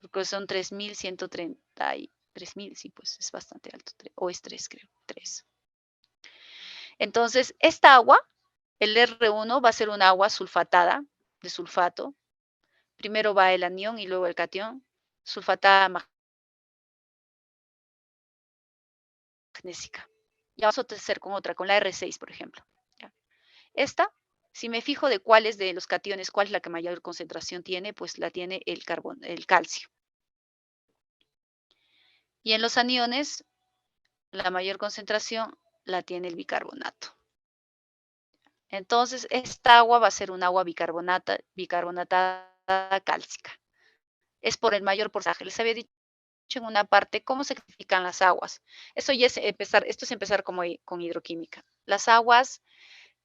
porque son 3.130 y 3.000, sí, pues es bastante alto, o es 3, creo, 3. Entonces, esta agua, el R1 va a ser un agua sulfatada, de sulfato. Primero va el anión y luego el catión, sulfatada magnésica. Y vamos a hacer con otra, con la R6, por ejemplo. ¿Ya? Esta, si me fijo de cuáles de los cationes, cuál es la que mayor concentración tiene, pues la tiene el calcio. Y en los aniones, la mayor concentración la tiene el bicarbonato. Entonces, esta agua va a ser un agua bicarbonatada cálcica. Es por el mayor porcentaje. Les había dicho en una parte cómo se clasifican las aguas. Esto es empezar con hidroquímica. Las aguas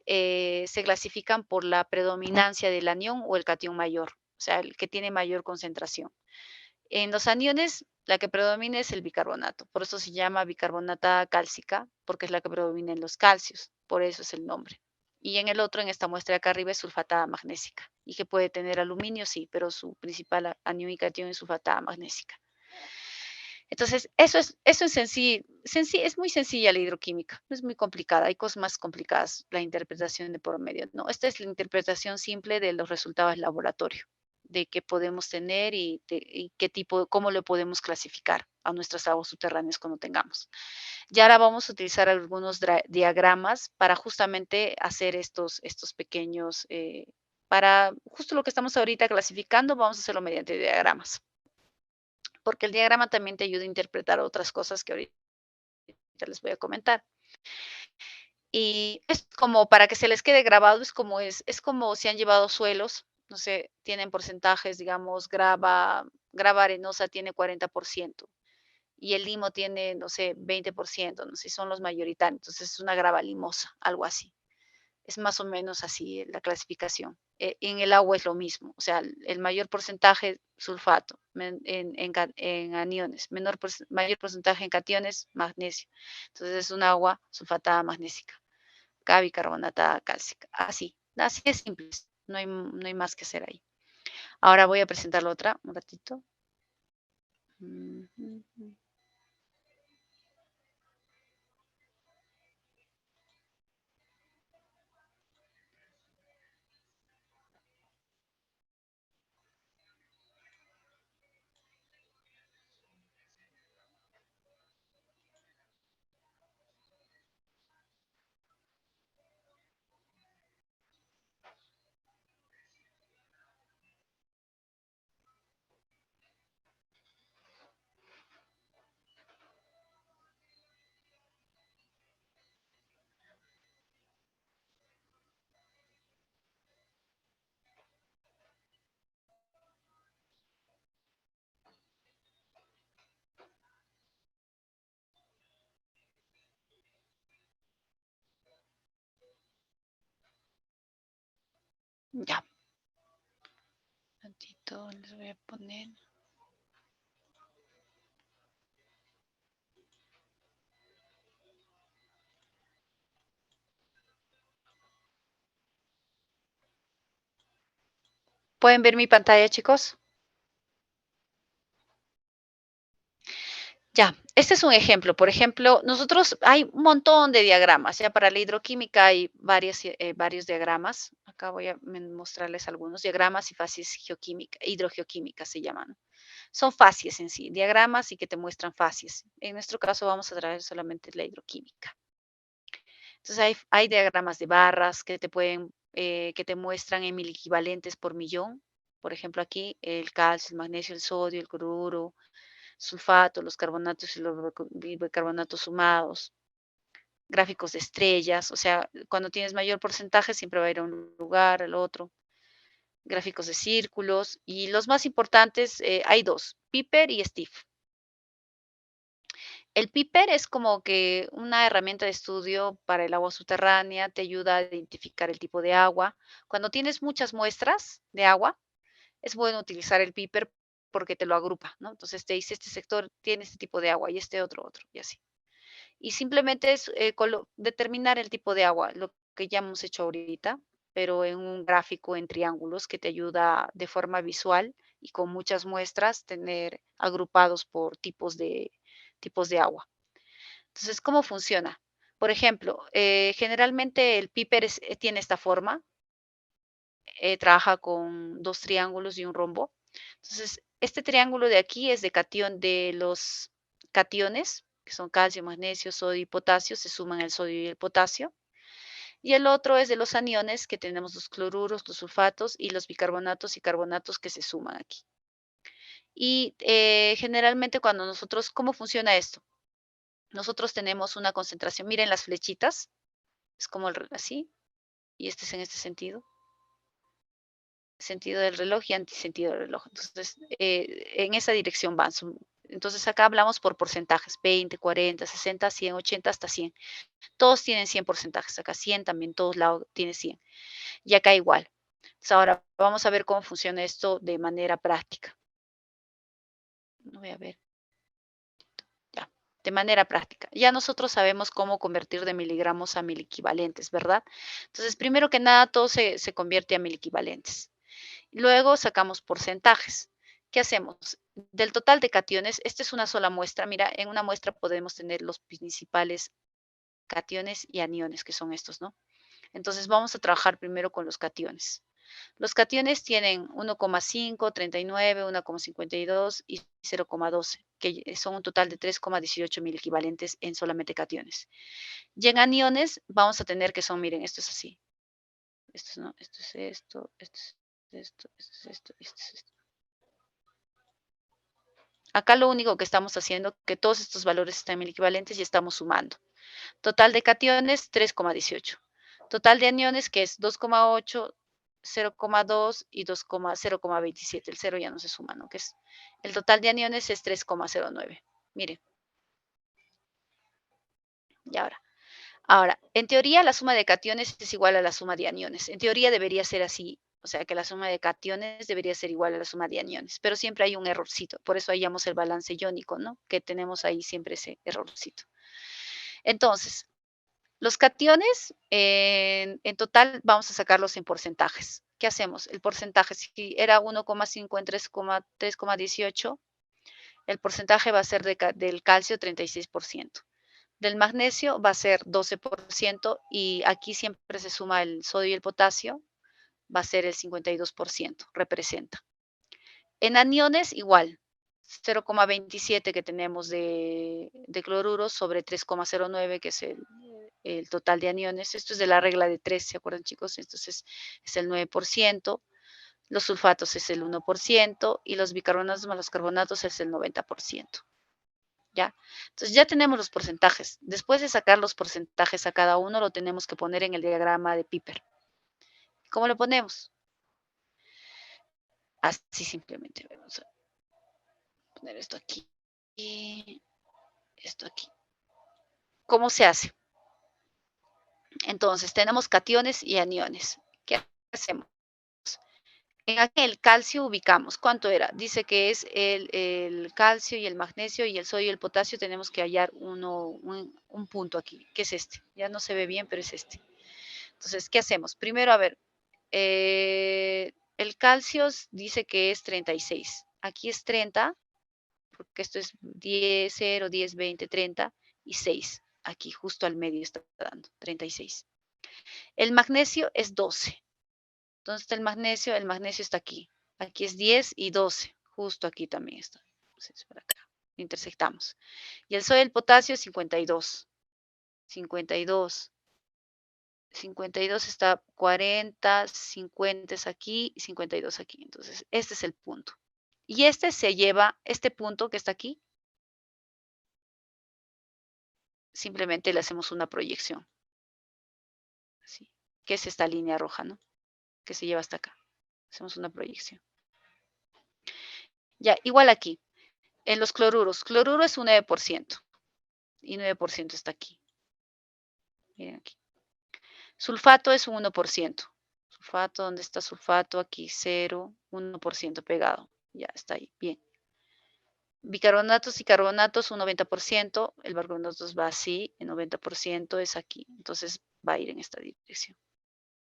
se clasifican por la predominancia del anión o el catión mayor, o sea, el que tiene mayor concentración. En los aniones, la que predomina es el bicarbonato, por eso se llama bicarbonata cálcica, porque es la que predomina en los calcios, por eso es el nombre. Y en el otro, en esta muestra de acá arriba, es sulfatada magnésica, y que puede tener aluminio, sí, pero su principal anión y catión es sulfatada magnésica. Entonces, eso en sí, es muy sencilla la hidroquímica, no es muy complicada, hay cosas más complicadas, la interpretación de por medio, ¿no? Esta es la interpretación simple de los resultados del laboratorio, de qué podemos tener y qué tipo, cómo lo podemos clasificar a nuestras aguas subterráneas cuando tengamos. Y ahora vamos a utilizar algunos diagramas para justamente hacer estos pequeños, para justo lo que estamos ahorita clasificando, vamos a hacerlo mediante diagramas, porque el diagrama también te ayuda a interpretar otras cosas que ahorita les voy a comentar. Y es como para que se les quede grabado, es como si han llevado suelos, no sé, tienen porcentajes, digamos, grava arenosa tiene 40% y el limo tiene, no sé, 20%, no sé, son los mayoritarios, entonces es una grava limosa, algo así. Es más o menos así la clasificación. En el agua es lo mismo, o sea, el mayor porcentaje sulfato en aniones, mayor porcentaje en cationes, magnesio. Entonces es un agua sulfatada magnésica, acá bicarbonatada cálcica. Así es simple, no hay más que hacer ahí. Ahora voy a presentar la otra, un ratito. Ya, un ratito les voy a poner. ¿Pueden ver mi pantalla, chicos? Ya, este es un ejemplo. Por ejemplo, nosotros hay un montón de diagramas, ya para la hidroquímica hay varios diagramas. Acá voy a mostrarles algunos diagramas y fases hidrogeoquímicas se llaman. Son fases en sí, diagramas y que te muestran fases. En nuestro caso vamos a traer solamente la hidroquímica. Entonces hay diagramas de barras que te muestran en equivalentes por millón. Por ejemplo, aquí el calcio, el magnesio, el sodio, el cloruro, sulfato, los carbonatos y los bicarbonatos sumados, gráficos de estrellas, o sea, cuando tienes mayor porcentaje siempre va a ir a un lugar, al otro, gráficos de círculos, y los más importantes, hay dos, Piper y Stiff. El Piper es como que una herramienta de estudio para el agua subterránea, te ayuda a identificar el tipo de agua. Cuando tienes muchas muestras de agua, es bueno utilizar el Piper porque te lo agrupa, ¿no? Entonces te dice, este sector tiene este tipo de agua y este otro, y así. Y simplemente es determinar el tipo de agua, lo que ya hemos hecho ahorita, pero en un gráfico en triángulos que te ayuda de forma visual y con muchas muestras tener agrupados por tipos de agua. Entonces, ¿cómo funciona? Por ejemplo, generalmente el piper tiene esta forma, trabaja con dos triángulos y un rombo. Entonces, este triángulo de aquí es de catión de los cationes, que son calcio, magnesio, sodio y potasio, se suman el sodio y el potasio. Y el otro es de los aniones, que tenemos los cloruros, los sulfatos y los bicarbonatos y carbonatos que se suman aquí. Y generalmente cuando nosotros, ¿cómo funciona esto? Nosotros tenemos una concentración, miren las flechitas, es como así, y este es en este sentido del reloj y antisentido del reloj. Entonces, en esa dirección van. Entonces, acá hablamos por porcentajes, 20, 40, 60, 100, 80, hasta 100. Todos tienen 100 porcentajes, acá 100 también, todos lados tiene 100. Y acá igual. Entonces, ahora vamos a ver cómo funciona esto de manera práctica. No voy a ver. Ya, de manera práctica. Ya nosotros sabemos cómo convertir de miligramos a miliequivalentes, ¿verdad? Entonces, primero que nada, todo se convierte a miliequivalentes. Luego sacamos porcentajes. ¿Qué hacemos? Del total de cationes, esta es una sola muestra. Mira, en una muestra podemos tener los principales cationes y aniones, que son estos, ¿no? Entonces vamos a trabajar primero con los cationes. Los cationes tienen 1,5, 39, 1,52 y 0,12, que son un total de 3,18 mil equivalentes en solamente cationes. Y en aniones vamos a tener que son, miren, esto es así. Esto es, ¿no? Esto es esto, esto es esto, esto es esto, esto es esto. Acá lo único que estamos haciendo es que todos estos valores están en equivalentes y estamos sumando. Total de cationes, 3,18. Total de aniones, que es 2,8, 0,2 y 0,27. El 0 ya no se suma, ¿no? Que es, el total de aniones es 3,09. Mire. Y ahora, en teoría la suma de cationes es igual a la suma de aniones. En teoría debería ser así. O sea que la suma de cationes debería ser igual a la suma de aniones, pero siempre hay un errorcito. Por eso hallamos el balance iónico, ¿no? Que tenemos ahí siempre ese errorcito. Entonces, los cationes, en total, vamos a sacarlos en porcentajes. ¿Qué hacemos? El porcentaje, si era 1,5 en 3,18, el porcentaje va a ser del calcio 36%. Del magnesio va a ser 12% y aquí siempre se suma el sodio y el potasio, va a ser el 52%, representa. En aniones, igual, 0,27 que tenemos de cloruro sobre 3,09, que es el total de aniones. Esto es de la regla de 3, ¿se acuerdan, chicos? Entonces es el 9%, los sulfatos es el 1% y los bicarbonatos más los carbonatos es el 90%. ¿Ya? Entonces ya tenemos los porcentajes. Después de sacar los porcentajes a cada uno, lo tenemos que poner en el diagrama de Piper. ¿Cómo lo ponemos? Así simplemente. Vamos a poner esto aquí y esto aquí. ¿Cómo se hace? Entonces, tenemos cationes y aniones. ¿Qué hacemos? En el calcio ubicamos. ¿Cuánto era? Dice que es el calcio y el magnesio y el sodio y el potasio. Tenemos que hallar un punto aquí, que es este. Ya no se ve bien, pero es este. Entonces, ¿qué hacemos? Primero, a ver, el calcio dice que es 36. Aquí es 30, porque esto es 10, 0, 10, 20, 30 y 6. Aquí justo al medio está dando 36. El magnesio es 12. ¿Dónde está el magnesio? El magnesio está aquí. Aquí es 10 y 12. Justo aquí también está. Entonces, por acá. Intersectamos. Y el sodio y el potasio, 52. 52. 52 está 40, 50 es aquí y 52 aquí. Entonces, este es el punto. Y este se lleva, este punto que está aquí, simplemente le hacemos una proyección. Así, que es esta línea roja, ¿no? Que se lleva hasta acá. Hacemos una proyección. Ya, igual aquí. En los cloruros. Cloruro es un 9%. Y 9% está aquí. Miren aquí. Sulfato es un 1%. Sulfato, ¿dónde está sulfato? Aquí 0, 1% pegado. Ya está ahí, bien. Bicarbonatos y carbonatos, un 90%. El bicarbonatos va así, el 90% es aquí. Entonces va a ir en esta dirección.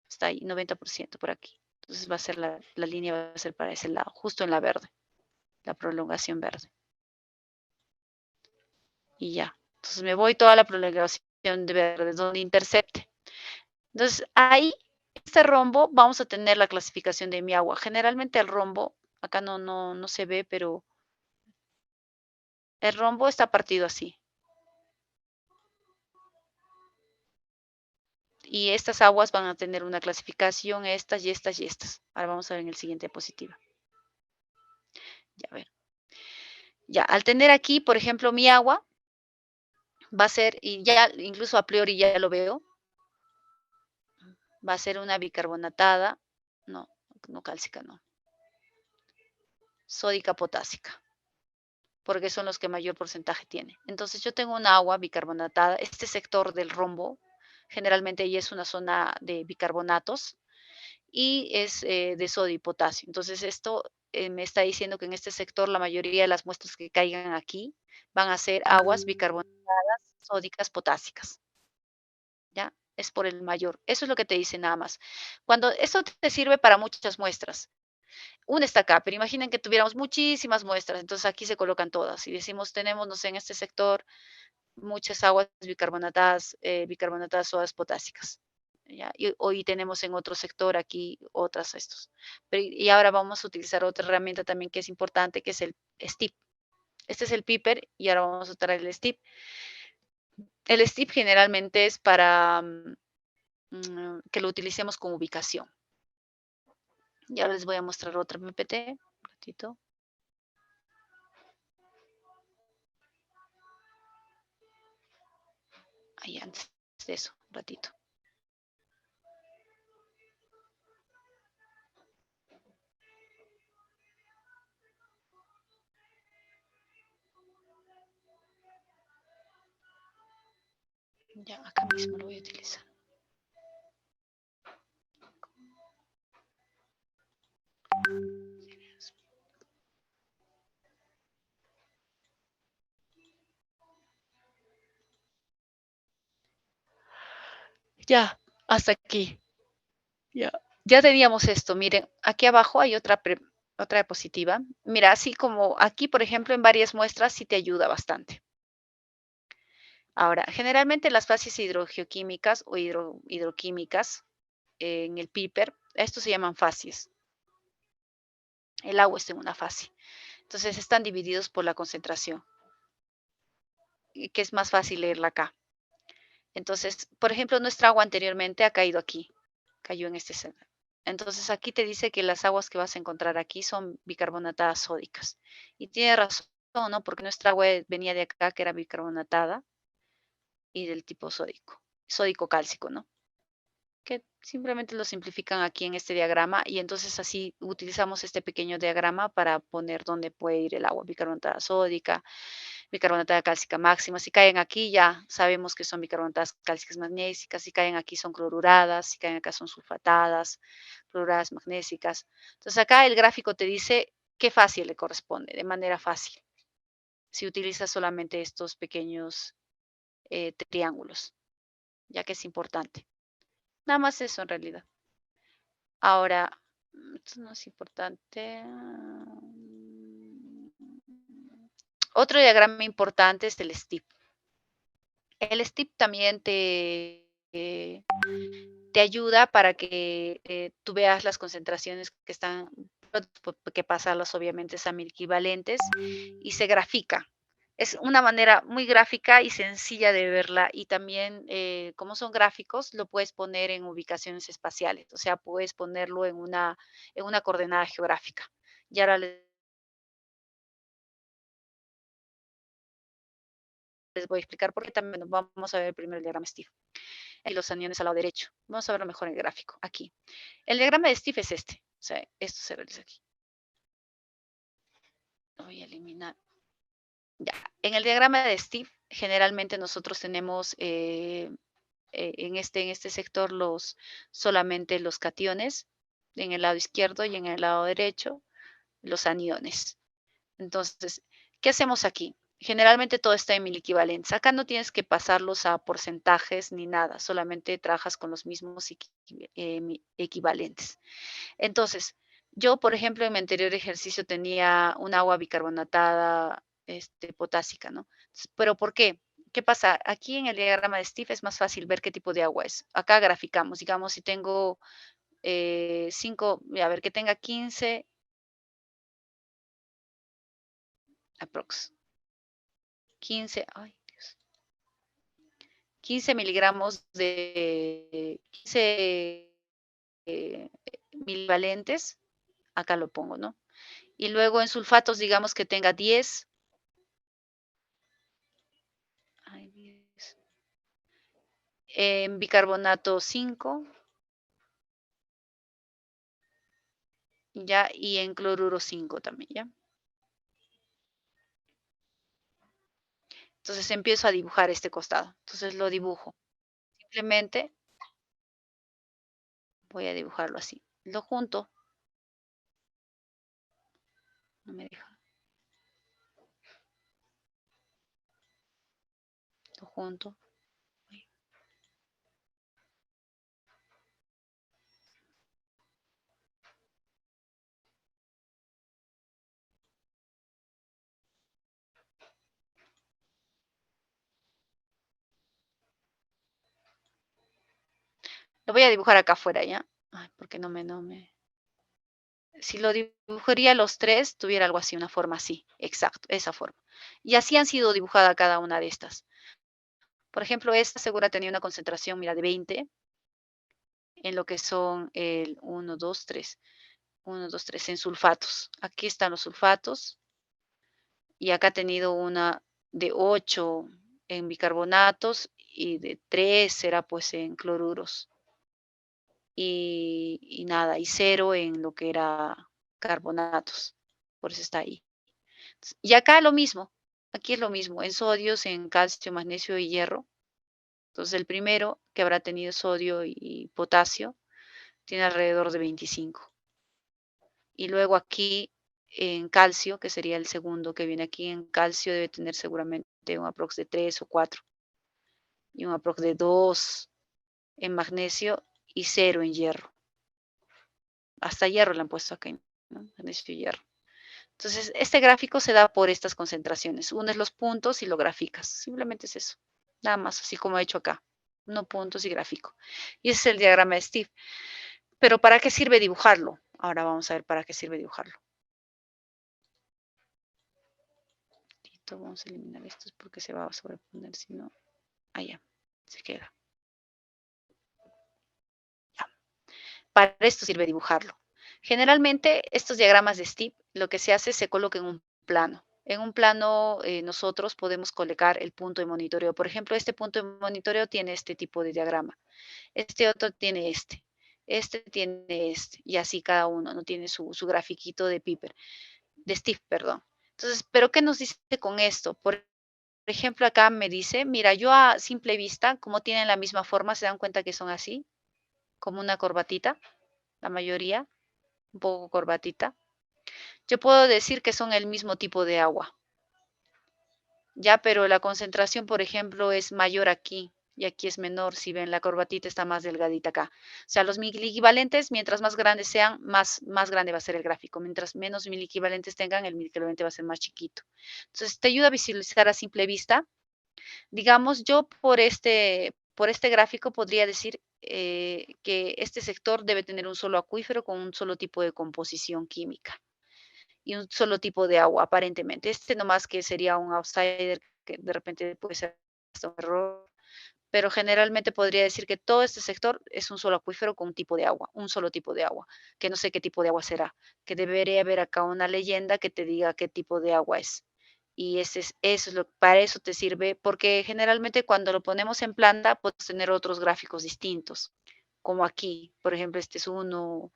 Está ahí, 90% por aquí. Entonces va a ser la línea va a ser para ese lado, justo en la verde, la prolongación verde. Y ya. Entonces me voy toda la prolongación de verde, donde intercepte. Entonces ahí, este rombo, vamos a tener la clasificación de mi agua. Generalmente el rombo, acá no se ve, pero el rombo está partido así. Y estas aguas van a tener una clasificación, estas y estas y estas. Ahora vamos a ver en el siguiente diapositiva. Ya, a ver. Ya, al tener aquí, por ejemplo, mi agua, va a ser, y ya incluso a priori ya lo veo, va a ser una bicarbonatada, no cálcica, no, sódica potásica, porque son los que mayor porcentaje tiene. Entonces yo tengo una agua bicarbonatada, este sector del rombo, generalmente ahí es una zona de bicarbonatos, y es de sodio y potasio. Entonces esto me está diciendo que en este sector la mayoría de las muestras que caigan aquí van a ser aguas bicarbonatadas, sódicas, potásicas. ¿Ya? Es por el mayor. Eso es lo que te dice nada más. Cuando esto te sirve para muchas muestras. Una está acá, pero imaginen que tuviéramos muchísimas muestras, entonces aquí se colocan todas y decimos, tenemos, no sé, en este sector muchas aguas bicarbonatadas sodas potásicas. ¿Ya? Y hoy tenemos en otro sector aquí otras estos. Y ahora vamos a utilizar otra herramienta también que es importante, que es el STIP. Este es el piper y ahora vamos a usar el STIP. El STIP generalmente es para que lo utilicemos con ubicación. Y ahora les voy a mostrar otra PPT, un ratito. Ahí antes de eso, un ratito. Ya, acá mismo lo voy a utilizar. Ya, hasta aquí. Ya teníamos esto. Miren, aquí abajo hay otra diapositiva. Mira, así como aquí, por ejemplo, en varias muestras sí te ayuda bastante. Ahora, generalmente las fases hidrogeoquímicas o hidroquímicas en el piper, estos se llaman fases. El agua está en una fase. Entonces están divididos por la concentración, que es más fácil leerla acá. Entonces, por ejemplo, nuestra agua anteriormente ha caído aquí, cayó en este centro. Entonces, aquí te dice que las aguas que vas a encontrar aquí son bicarbonatadas sódicas. Y tiene razón, ¿no? Porque nuestra agua venía de acá, que era bicarbonatada y del tipo sódico, sódico cálcico, ¿no? Que simplemente lo simplifican aquí en este diagrama y entonces así utilizamos este pequeño diagrama para poner dónde puede ir el agua bicarbonatada sódica, bicarbonatada cálcica máxima. Si caen aquí ya sabemos que son bicarbonatadas cálcicas magnésicas, si caen aquí son cloruradas, si caen acá son sulfatadas, cloruradas magnésicas. Entonces acá el gráfico te dice qué fase le corresponde, de manera fácil, si utilizas solamente estos pequeños triángulos, ya que es importante. Nada más eso en realidad. Ahora, esto no es importante. Otro diagrama importante es el STIP. El STIP también te ayuda para que tú veas las concentraciones que están, que pasarlas obviamente a mil equivalentes y se grafica. Es una manera muy gráfica y sencilla de verla y también como son gráficos lo puedes poner en ubicaciones espaciales, o sea, puedes ponerlo en una coordenada geográfica. Y ahora les voy a explicar por qué también vamos a ver primero el diagrama STIF. Y los aniones al lado derecho. Vamos a verlo mejor en el gráfico, aquí. El diagrama de STIF es este, o sea, esto se realiza aquí. Lo voy a eliminar. Ya, en el diagrama de STIF, generalmente nosotros tenemos en este sector solamente los cationes en el lado izquierdo y en el lado derecho los aniones. Entonces, ¿qué hacemos aquí? Generalmente todo está en mil equivalentes. Acá no tienes que pasarlos a porcentajes ni nada, solamente trabajas con los mismos equivalentes. Entonces, yo, por ejemplo, en mi anterior ejercicio tenía un agua bicarbonatada potásica, ¿no? ¿Pero por qué? ¿Qué pasa? Aquí en el diagrama de Steve es más fácil ver qué tipo de agua es. Acá graficamos, digamos, si tengo 5, a ver, que tenga 15 aprox. 15, ay, Dios, 15 miligramos de 15 milivalentes, acá lo pongo, ¿no? Y luego en sulfatos, digamos que tenga 10, ay, 10, en bicarbonato 5, ya, y en cloruro 5 también, ¿ya? Entonces empiezo a dibujar este costado. Entonces lo dibujo. Simplemente voy a dibujarlo así. Lo junto. No me deja. Lo junto. Lo voy a dibujar acá afuera, ¿ya? Ay, porque no me... Si lo dibujaría los tres, tuviera algo así, una forma así. Exacto, esa forma. Y así han sido dibujadas cada una de estas. Por ejemplo, esta segura tenía una concentración, mira, de 20 en lo que son el 1, 2, 3. 1, 2, 3 en sulfatos. Aquí están los sulfatos. Y acá ha tenido una de 8 en bicarbonatos y de 3 será pues en cloruros. Y nada, y 0 en lo que era carbonatos. Por eso está ahí. Y acá lo mismo. Aquí es lo mismo, en sodios, en calcio, magnesio y hierro. Entonces el primero, que habrá tenido sodio y potasio, tiene alrededor de 25. Y luego aquí en calcio, que sería el segundo que viene aquí en calcio, debe tener seguramente un aprox de 3 o 4. Y un aprox de 2 en magnesio y 0 en hierro. Hasta hierro le han puesto acá, ¿no? Magnesio y hierro. Entonces, este gráfico se da por estas concentraciones. Unes los puntos y lo graficas. Simplemente es eso. Nada más, así como he hecho acá. No puntos y gráfico. Y ese es el diagrama de Steve. Pero ¿para qué sirve dibujarlo? Ahora vamos a ver para qué sirve dibujarlo. Vamos a eliminar estos porque se va a sobreponer, si no, allá, se queda. Ya. Para esto sirve dibujarlo. Generalmente, estos diagramas de Steve, lo que se hace es se coloca en un plano. En un plano, nosotros podemos colocar el punto de monitoreo. Por ejemplo, este punto de monitoreo tiene este tipo de diagrama. Este otro tiene este. Este tiene este. Y así cada uno, ¿no? Tiene su grafiquito de Steve, perdón. Entonces, ¿pero qué nos dice con esto? Por ejemplo, acá me dice, mira, yo a simple vista, como tienen la misma forma, se dan cuenta que son así, como una corbatita, la mayoría, un poco corbatita. Yo puedo decir que son el mismo tipo de agua, ya, pero la concentración, por ejemplo, es mayor aquí y aquí es menor. Si ven, la corbatita está más delgadita acá. O sea, los equivalentes, mientras más grandes sean, más grande va a ser el gráfico. Mientras menos equivalentes tengan, el equivalente va a ser más chiquito. Entonces, te ayuda a visualizar a simple vista. Digamos, yo por este gráfico podría decir que este sector debe tener un solo acuífero con un solo tipo de composición química y un solo tipo de agua, aparentemente. Este nomás que sería un outsider, que de repente puede ser hasta un error, pero generalmente podría decir que todo este sector es un solo acuífero con un tipo de agua, un solo tipo de agua, que no sé qué tipo de agua será, que debería haber acá una leyenda que te diga qué tipo de agua es. Y eso es para eso te sirve, porque generalmente cuando lo ponemos en planta, puedes tener otros gráficos distintos, como aquí, por ejemplo, este es uno,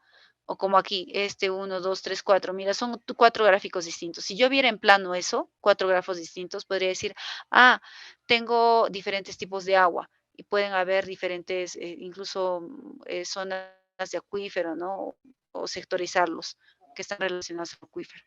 o como aquí, este 1, 2, 3, 4. Mira, son 4 gráficos distintos. Si yo viera en plano eso, 4 gráficos distintos, podría decir, ah, tengo diferentes tipos de agua y pueden haber diferentes, incluso zonas de acuífero, ¿no? O sectorizarlos. que están relacionadas al acuífero.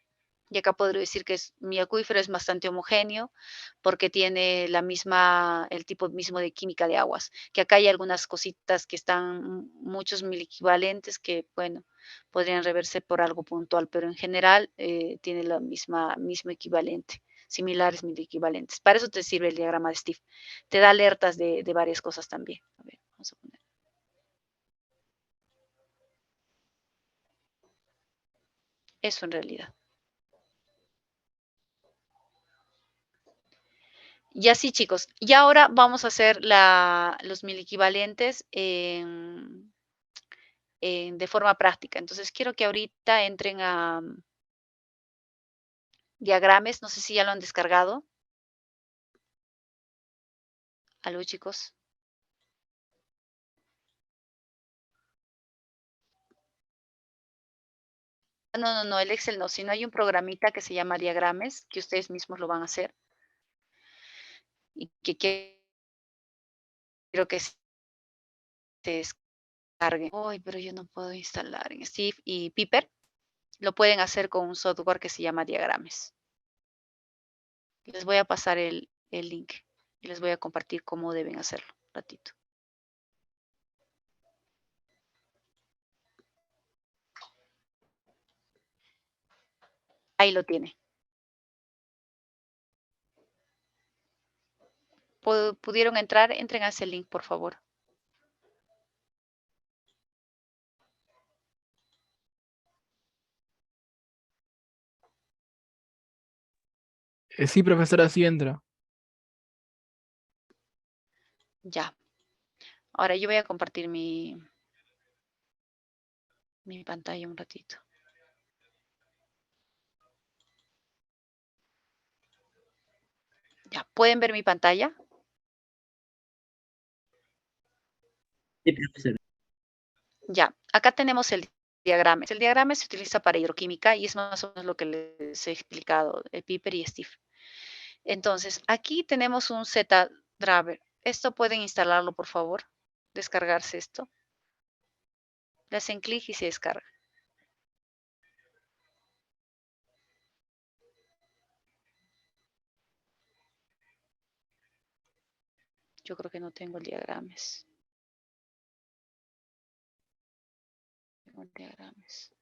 Y acá podría decir que mi acuífero es bastante homogéneo porque tiene el tipo mismo de química de aguas. Que acá hay algunas cositas que están, muchos miliequivalentes que, bueno, podrían reverse por algo puntual, pero en general tiene la mismo equivalente, similares miliequivalentes. Para eso te sirve el diagrama de Steve. Te da alertas de varias cosas también. A ver, vamos a poner. Eso en realidad. Y así, chicos. Y ahora vamos a hacer los miliequivalentes de forma práctica. Entonces, quiero que ahorita entren a diagrames. No sé si ya lo han descargado. ¿Aló, chicos? No, el Excel no, sino hay un programita que se llama diagrames, que ustedes mismos lo van a hacer. Y que quiero que se descarguen. Ay, pero yo no puedo instalar en Steve y Piper. Lo pueden hacer con un software que se llama diagrames. Les voy a pasar el link y les voy a compartir cómo deben hacerlo. Un ratito. Ahí lo tiene. ¿Pudieron entrar? Entren a ese link, por favor. Sí, profesora, sí entra. Ya. Ahora yo voy a compartir mi pantalla un ratito. Ya, ¿pueden ver mi pantalla? Sí, profesora. Ya, acá tenemos el diagrama. El diagrama se utiliza para hidroquímica y es más o menos lo que les he explicado, Piper y Steve. Entonces, aquí tenemos un Z-Driver. Esto pueden instalarlo, por favor. Descargarse esto. Le hacen clic y se descarga. Yo creo que no tengo el diagramas. Tengo el diagramas.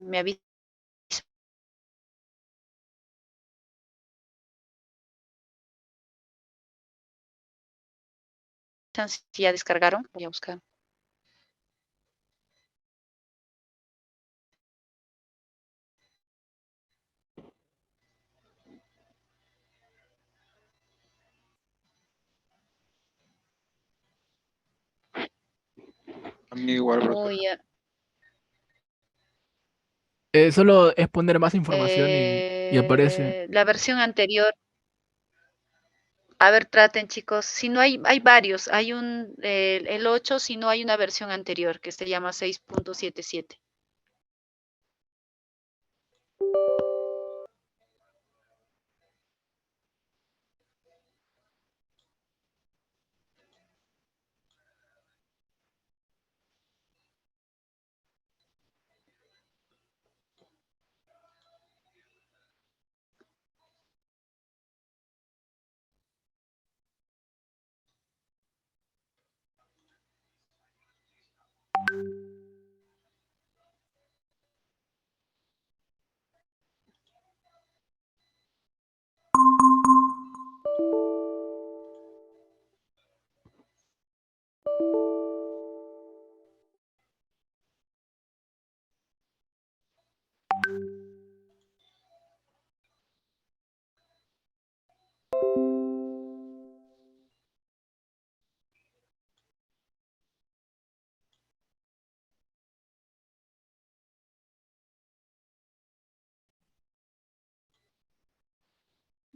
Me avisan si ya descargaron. Voy a buscar. A mí igual, profesora. Voy a, Solo es poner más información y aparece. la versión anterior. A ver, traten, chicos. Si no hay varios. Hay el 8, si no hay una versión anterior que se llama 6.77.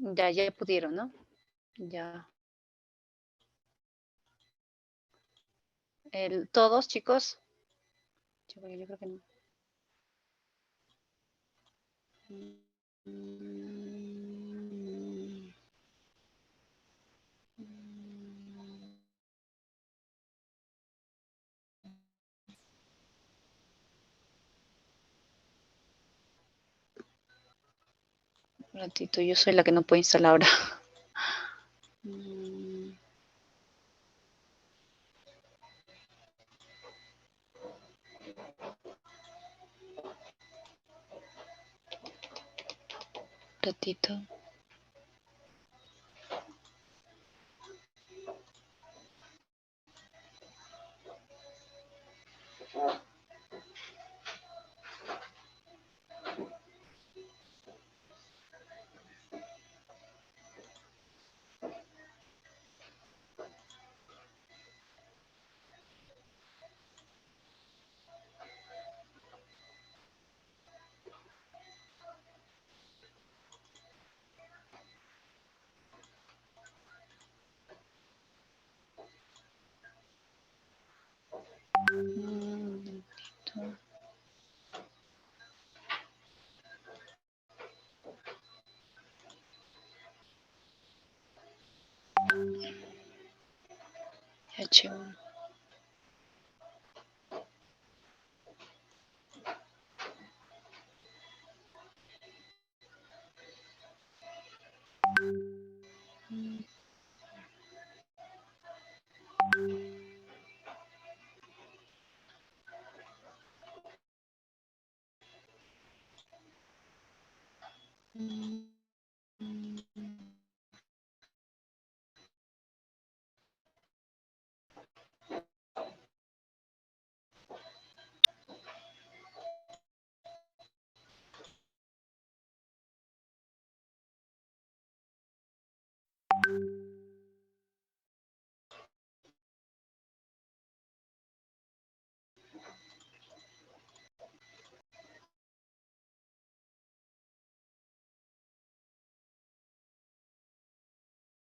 Ya pudieron, ¿no? Ya. Todos, chicos. Yo creo que no. Un ratito, yo soy la que no puede instalar ahora. Mm. Ratito. Ratito. H1.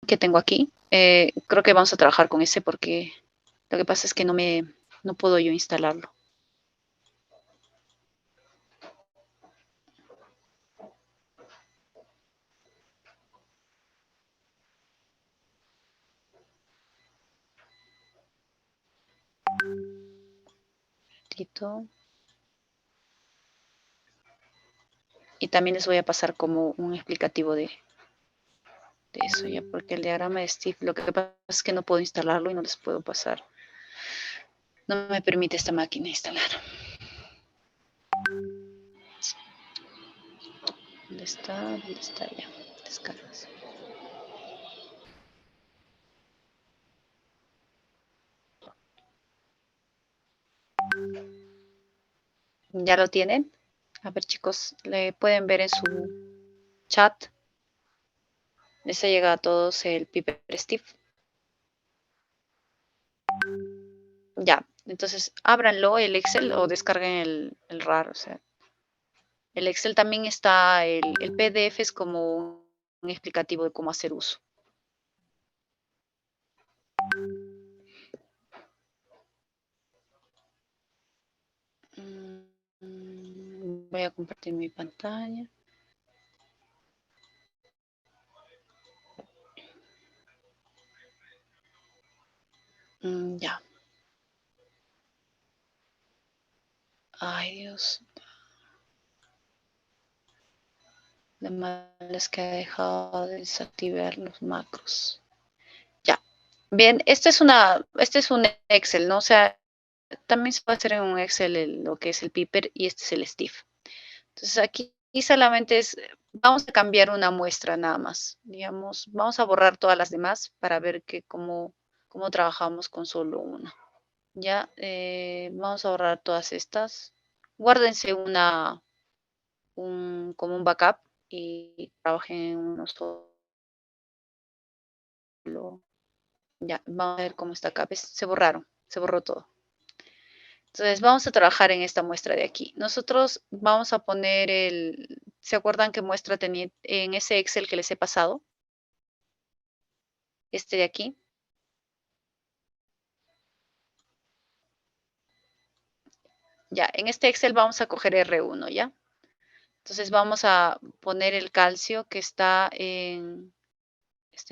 Que tengo aquí. Creo que vamos a trabajar con ese porque lo que pasa es que no puedo yo instalarlo. Ratito. Y también les voy a pasar como un explicativo de eso ya, porque el diagrama de Steve, lo que pasa es que no puedo instalarlo y no les puedo pasar. No me permite esta máquina instalar. ¿Dónde está? ¿Dónde está ya? Descargas. ¿Ya lo tienen? A ver, chicos, le pueden ver en su chat. Les ha llegado a todos el Piper Steve. Ya, entonces ábranlo el Excel o descarguen el RAR. O sea, el Excel también está, el PDF es como un explicativo de cómo hacer uso. Voy a compartir mi pantalla. Ya. Ay, Dios. Lo malo es que ha dejado de desactivar los macros. Ya. Bien, este es un Excel, ¿no? O sea, también se puede hacer en un Excel lo que es el Piper y este es el Steve. Entonces aquí solamente vamos a cambiar una muestra nada más. Digamos, vamos a borrar todas las demás para ver cómo trabajamos con solo una. Ya, vamos a borrar todas estas. Guárdense como un backup y trabajen en uno solo. Ya, vamos a ver cómo está acá. ¿Ves? Se borró todo. Entonces, vamos a trabajar en esta muestra de aquí. Nosotros vamos a poner ¿se acuerdan qué muestra tenía en ese Excel que les he pasado? Este de aquí. Ya, en este Excel vamos a coger R1, ¿ya? Entonces, vamos a poner el calcio que está en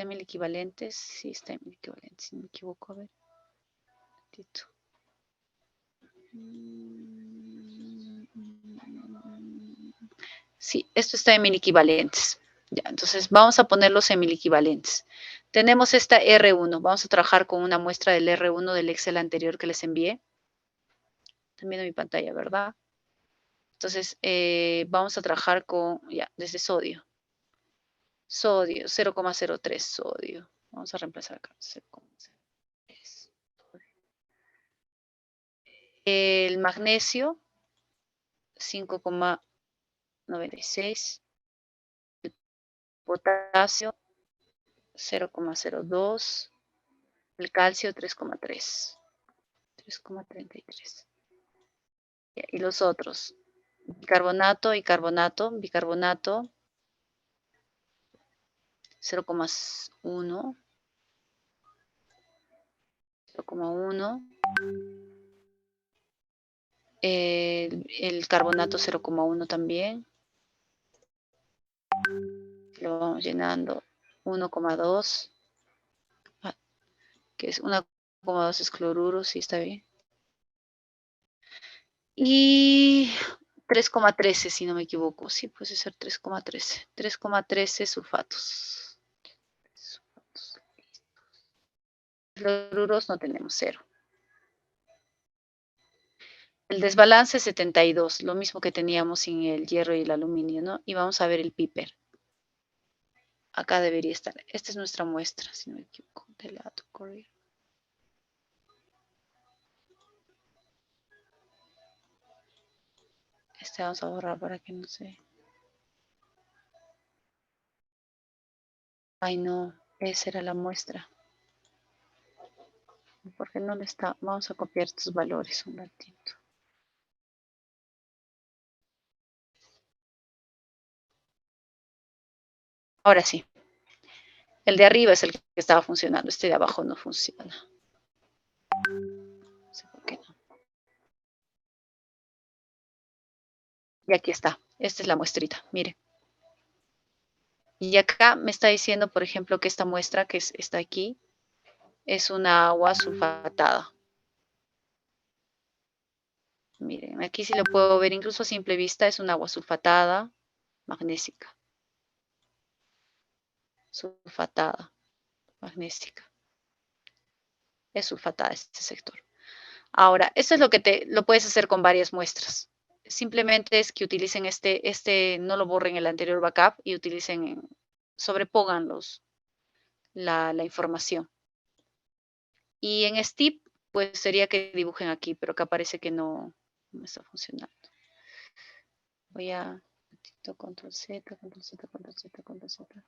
mil equivalentes. Sí, está en mil equivalentes, si no me equivoco. A ver. Sí, esto está en mil equivalentes. Ya, entonces vamos a poner los semiequivalentes. Tenemos esta R1. Vamos a trabajar con una muestra del R1 del Excel anterior que les envié. También en mi pantalla, ¿verdad? Entonces, vamos a trabajar con, ya, desde sodio. Sodio, 0,03 sodio. Vamos a reemplazar acá, 0,03. El magnesio, 5,96. El potasio, 0,02. El calcio, 3,3. 3,33. Y los otros, bicarbonato y carbonato. Bicarbonato, 0,1. 0,1. El carbonato 0,1 también. Lo vamos llenando. 1,2. Que es 1,2 es cloruro, sí está bien. Y 3,13 si no me equivoco. Sí, puede ser 3,13. 3,13 sulfatos. Fluoruros no tenemos, 0. El desbalance 72, lo mismo que teníamos sin el hierro y el aluminio, ¿no? Y vamos a ver el piper. Acá debería estar. Esta es nuestra muestra, si no me equivoco. Delete, correr. Este vamos a borrar para que no se... Ay, no. Esa era la muestra. Porque no le está... Vamos a copiar estos valores un ratito. Ahora sí. El de arriba es el que estaba funcionando. Este de abajo no funciona. No sé por qué no. Y aquí está. Esta es la muestrita. Mire. Y acá me está diciendo, por ejemplo, que esta muestra que está aquí es una agua sulfatada. Miren, aquí sí lo puedo ver, incluso a simple vista, es una agua sulfatada magnésica. Sulfatada magnésica. Es sulfatada este sector. Ahora, esto es lo que lo puedes hacer con varias muestras. Simplemente es que utilicen no lo borren el anterior backup y sobrepongan la información. Y en STIP, pues sería que dibujen aquí, pero acá parece que no está funcionando. Voy a control Z, control Z, control Z, control Z.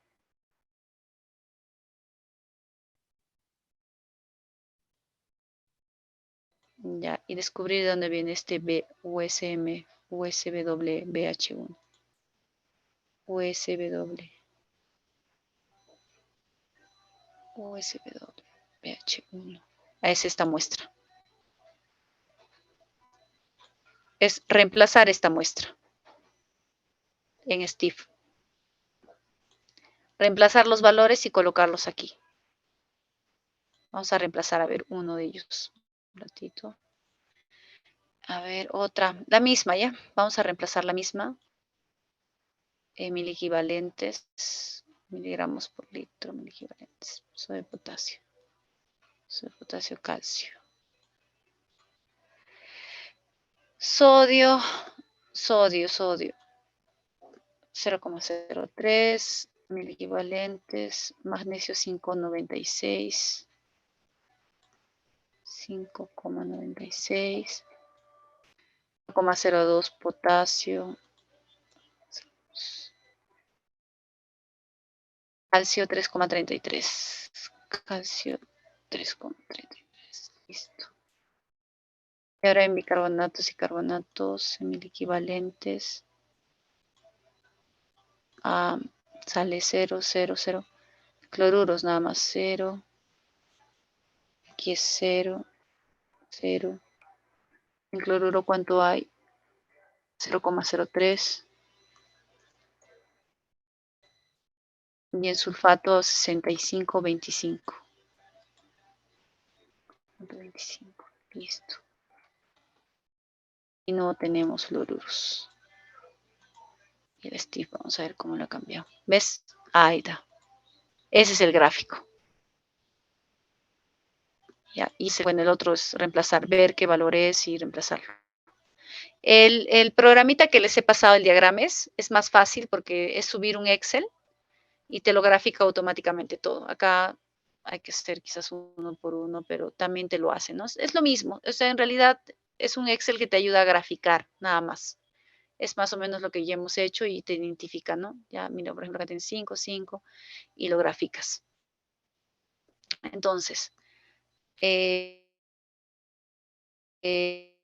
Ya, y descubrir de dónde viene este USW BH1. USW BH1. Es esta muestra. Es reemplazar esta muestra en Steve. Reemplazar los valores y colocarlos aquí. Vamos a reemplazar, a ver, uno de ellos. Un ratito. A ver, otra. La misma, ¿ya? Vamos a reemplazar la misma. Miliequivalentes. Miligramos por litro. Miliequivalentes. Sodio de potasio. Sodio de potasio, calcio. Sodio. 0,03 miliequivalentes. Magnesio 5,96. 5,96. 0,02 potasio. Calcio 3,33. Calcio 3,33. Listo. Y ahora en bicarbonatos y carbonatos semiequivalentes. Sale 0, 0, 0. Cloruros nada más 0. Aquí es 0, 0. En cloruro, ¿cuánto hay? 0,03. Y en sulfato 65, 25. 25. Listo. Y no tenemos fluoruros. Y el Steve, vamos a ver cómo lo ha cambiado. ¿Ves? Ahí está. Ese es el gráfico. Ya, y bueno, el otro es reemplazar, ver qué valor es y reemplazarlo. El programita que les he pasado, el diagrames, es más fácil porque es subir un Excel y te lo grafica automáticamente todo. Acá hay que hacer quizás uno por uno, pero también te lo hace, ¿no? Es lo mismo. O sea, en realidad es un Excel que te ayuda a graficar, nada más. Es más o menos lo que ya hemos hecho y te identifica, ¿no? Ya, mira, por ejemplo, acá tienes 5, 5 y lo graficas. Entonces, eh, eh,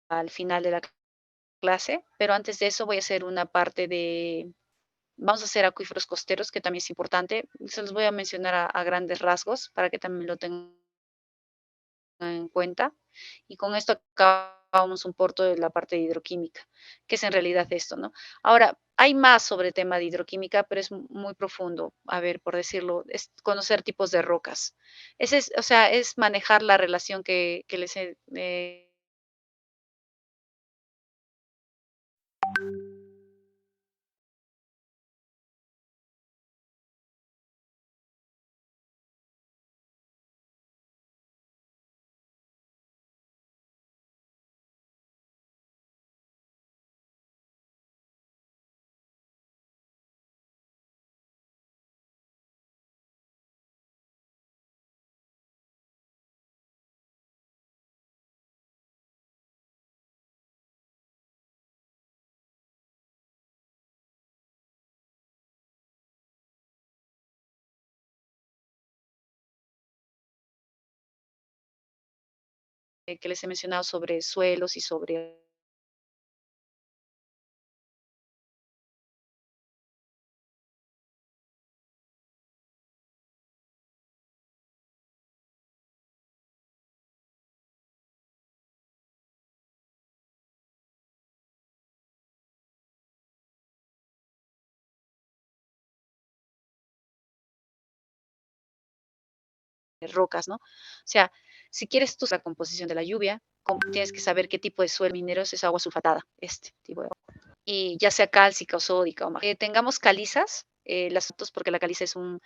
al final de la clase, pero antes de eso voy a hacer una parte de, vamos a hacer acuíferos costeros, que también es importante. Se los voy a mencionar a grandes rasgos para que también lo tengan en cuenta. Y con esto acabamos un poco de la parte de hidroquímica, que es en realidad esto, ¿no? Ahora, hay más sobre el tema de hidroquímica, pero es muy profundo. A ver, por decirlo, es conocer tipos de rocas. Ese es, o sea, es manejar la relación que les he que les he mencionado sobre suelos y sobre rocas, ¿no? O sea, si quieres tú la composición de la lluvia, tienes que saber qué tipo de suelo mineros es agua sulfatada, este tipo de agua. Y ya sea cálcica o sódica o tengamos calizas, las porque la caliza es un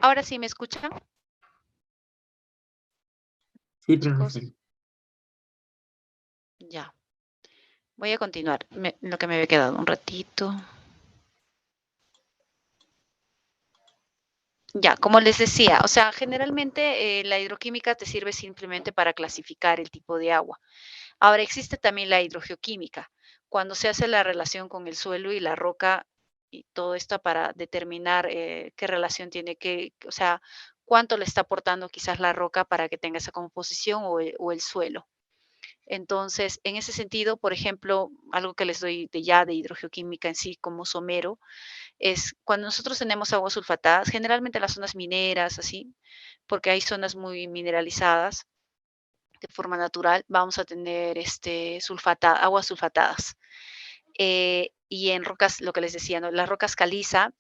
¿Ahora sí me escuchan? Sí, Chicos. profesor. Ya. Voy a continuar. Lo que me había quedado un ratito. Ya, como les decía, o sea, generalmente la hidroquímica te sirve simplemente para clasificar el tipo de agua. Ahora, existe también la hidrogeoquímica, cuando se hace la relación con el suelo y la roca y todo esto para determinar qué relación tiene o sea, cuánto le está aportando quizás la roca para que tenga esa composición o el suelo. Entonces, en ese sentido, por ejemplo, algo que les doy de hidrogeoquímica en sí como somero, es cuando nosotros tenemos aguas sulfatadas, generalmente en las zonas mineras, así, porque hay zonas muy mineralizadas, de forma natural, vamos a tener aguas sulfatadas. Y en rocas, lo que les decía, ¿no? Las rocas caliza,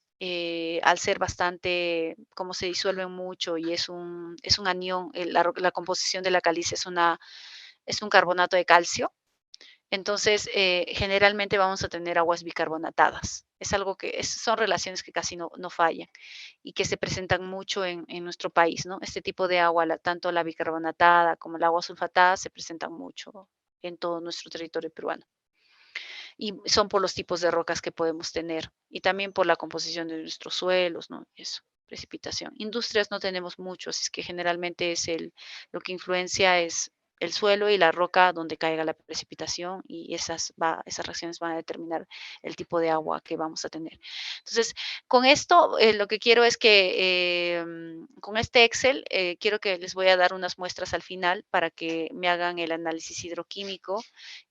al ser bastante, como se disuelven mucho y es un anión, la composición de la caliza es un carbonato de calcio. Entonces, generalmente vamos a tener aguas bicarbonatadas. Es algo son relaciones que casi no fallan y que se presentan mucho en nuestro país, ¿no? Este tipo de agua, tanto la bicarbonatada como el agua sulfatada, se presentan mucho en todo nuestro territorio peruano. Y son por los tipos de rocas que podemos tener y también por la composición de nuestros suelos, ¿no? Eso, precipitación. Industrias no tenemos mucho, así es que generalmente lo que influencia es el suelo y la roca donde caiga la precipitación y esas reacciones van a determinar el tipo de agua que vamos a tener. Entonces, con esto lo que quiero es que con este Excel quiero que les voy a dar unas muestras al final para que me hagan el análisis hidroquímico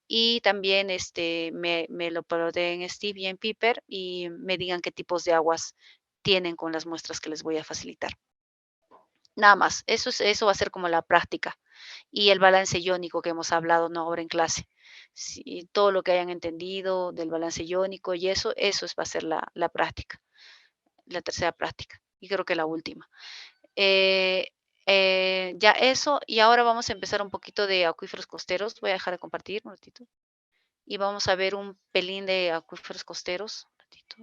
y también me lo ploteen en Steve y en Piper y me digan qué tipos de aguas tienen con las muestras que les voy a facilitar. Nada más, eso va a ser como la práctica. Y el balance iónico que hemos hablado ¿no? ahora en clase. Sí, todo lo que hayan entendido del balance iónico y va a ser la práctica, la tercera práctica y creo que la última. Ya eso, y ahora vamos a empezar un poquito de acuíferos costeros. Voy a dejar de compartir un ratito. Y vamos a ver un pelín de acuíferos costeros. Un ratito.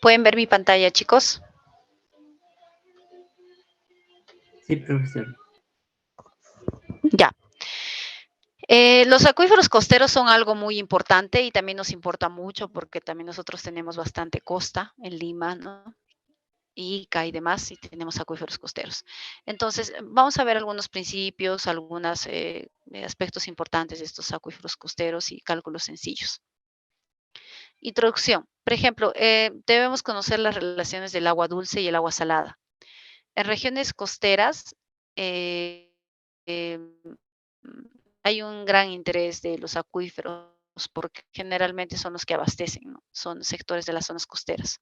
¿Pueden ver mi pantalla, chicos? Sí, profesor. Ya. Los acuíferos costeros son algo muy importante y también nos importa mucho porque también nosotros tenemos bastante costa en Lima, ¿no? Ica y demás, y tenemos acuíferos costeros. Entonces, vamos a ver algunos principios, algunos aspectos importantes de estos acuíferos costeros y cálculos sencillos. Introducción. Por ejemplo, debemos conocer las relaciones del agua dulce y el agua salada. En regiones costeras hay un gran interés de los acuíferos porque generalmente son los que abastecen, ¿no? Son sectores de las zonas costeras.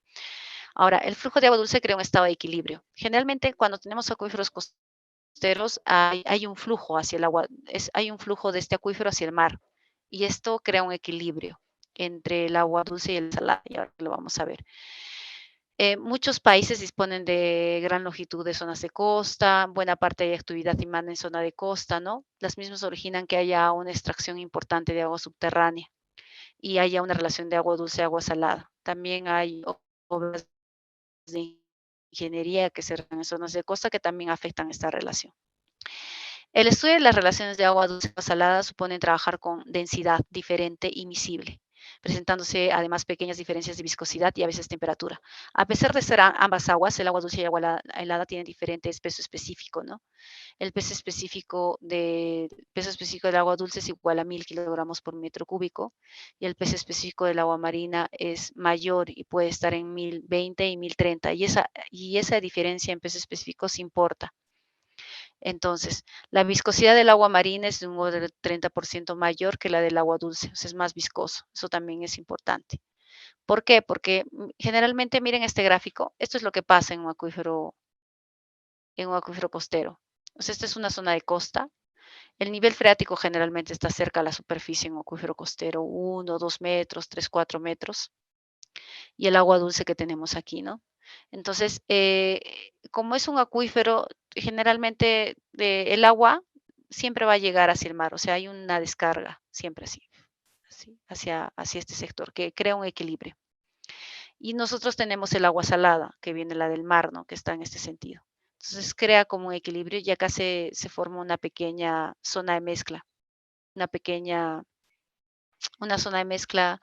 Ahora, el flujo de agua dulce crea un estado de equilibrio. Generalmente, cuando tenemos acuíferos costeros, hay un flujo hacia el agua, hay un flujo de este acuífero hacia el mar, y esto crea un equilibrio entre el agua dulce y el salado, y ahora lo vamos a ver. Muchos países disponen de gran longitud de zonas de costa, buena parte de actividad humana en zona de costa, ¿no? Las mismas originan que haya una extracción importante de agua subterránea y haya una relación de agua dulce y agua salada. También hay obras de ingeniería que se realizan en zonas de costa que también afectan esta relación. El estudio de las relaciones de agua dulce y agua salada supone trabajar con densidad diferente y miscible. presentándose además pequeñas diferencias de viscosidad y a veces temperatura. A pesar de ser ambas aguas, el agua dulce y el agua helada tienen diferentes peso específico, ¿no? El peso específico del agua dulce es igual a 1000 kilogramos por metro cúbico y el peso específico del agua marina es mayor y puede estar en 1020 y 1030 y esa diferencia en peso específico se importa. Entonces, la viscosidad del agua marina es de un orden del 30% mayor que la del agua dulce, o sea, es más viscoso. Eso también es importante. ¿Por qué? Porque generalmente, miren este gráfico, esto es lo que pasa en un acuífero costero. O sea, esta es una zona de costa. El nivel freático generalmente está cerca a la superficie en un acuífero costero, 1, 2 metros, 3, 4 metros. Y el agua dulce que tenemos aquí, ¿no? Entonces, como es un acuífero, generalmente el agua siempre va a llegar hacia el mar, o sea, hay una descarga siempre así hacia este sector, que crea un equilibrio. Y nosotros tenemos el agua salada, que viene la del mar, ¿no? Que está en este sentido. Entonces, crea como un equilibrio y acá se forma una pequeña zona de mezcla, una zona de mezcla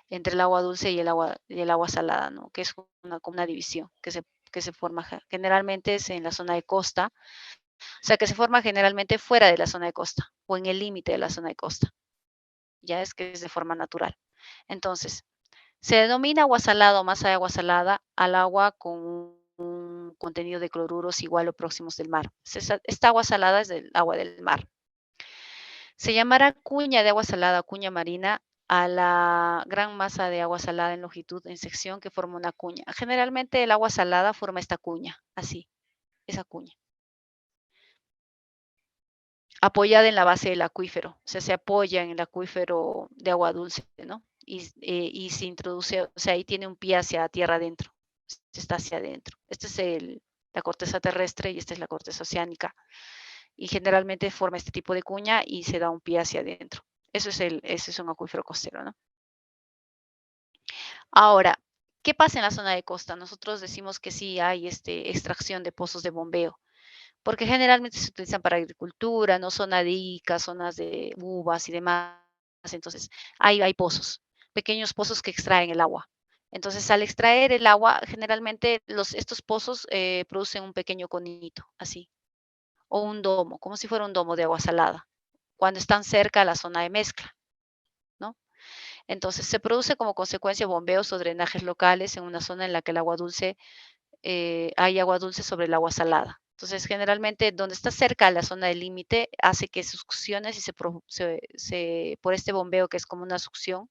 entre el agua dulce y el agua salada, ¿no? Que es como una división que se forma generalmente es en la zona de costa, o sea, que se forma generalmente fuera de la zona de costa o en el límite de la zona de costa. Ya es que es de forma natural. Entonces, se denomina agua salada o masa de agua salada al agua con un contenido de cloruros igual o próximos del mar. Esta agua salada es del agua del mar. Se llamará cuña de agua salada o cuña marina a la gran masa de agua salada en longitud en sección que forma una cuña. Generalmente el agua salada forma esta cuña, así, esa cuña. Apoyada en la base del acuífero, o sea, se apoya en el acuífero de agua dulce, ¿no? Y se introduce, o sea, ahí tiene un pie hacia tierra adentro, está hacia adentro. Esta es la corteza terrestre y esta es la corteza oceánica. Y generalmente forma este tipo de cuña y se da un pie hacia adentro. Ese es un acuífero costero, ¿no? Ahora, ¿qué pasa en la zona de costa? Nosotros decimos que sí hay extracción de pozos de bombeo, porque generalmente se utilizan para agricultura, no zona de ica, zonas de uvas y demás. Entonces, hay pozos, pequeños pozos que extraen el agua. Entonces, al extraer el agua, generalmente estos pozos producen un pequeño conito, así, o un domo, como si fuera un domo de agua salada, cuando están cerca a la zona de mezcla, ¿no? Entonces, se produce como consecuencia bombeos o drenajes locales en una zona en la que hay agua dulce sobre el agua salada. Entonces, generalmente, donde está cerca a la zona del límite, hace que succiones y por este bombeo, que es como una succión,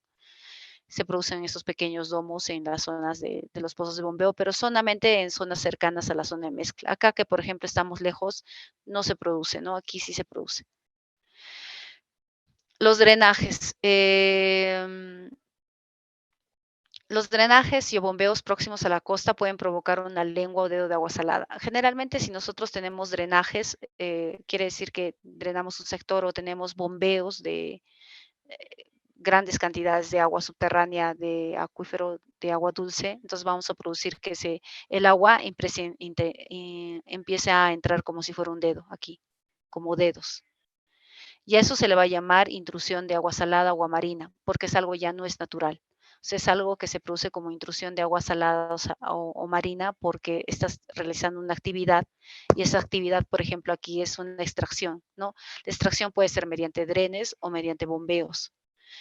se producen estos pequeños domos en las zonas de los pozos de bombeo, pero solamente en zonas cercanas a la zona de mezcla. Acá, que por ejemplo estamos lejos, no se produce, ¿no? Aquí sí se produce. Los drenajes. Los drenajes y bombeos próximos a la costa pueden provocar una lengua o dedo de agua salada. Generalmente, si nosotros tenemos drenajes, quiere decir que drenamos un sector o tenemos bombeos de grandes cantidades de agua subterránea, de acuífero de agua dulce, entonces vamos a producir que el agua empiece a entrar como si fuera un dedo aquí, como dedos. Y a eso se le va a llamar intrusión de agua salada, agua marina, porque es algo ya no es natural. O sea, es algo que se produce como intrusión de agua salada o marina porque estás realizando una actividad y esa actividad, por ejemplo, aquí es una extracción, ¿no? La extracción puede ser mediante drenes o mediante bombeos.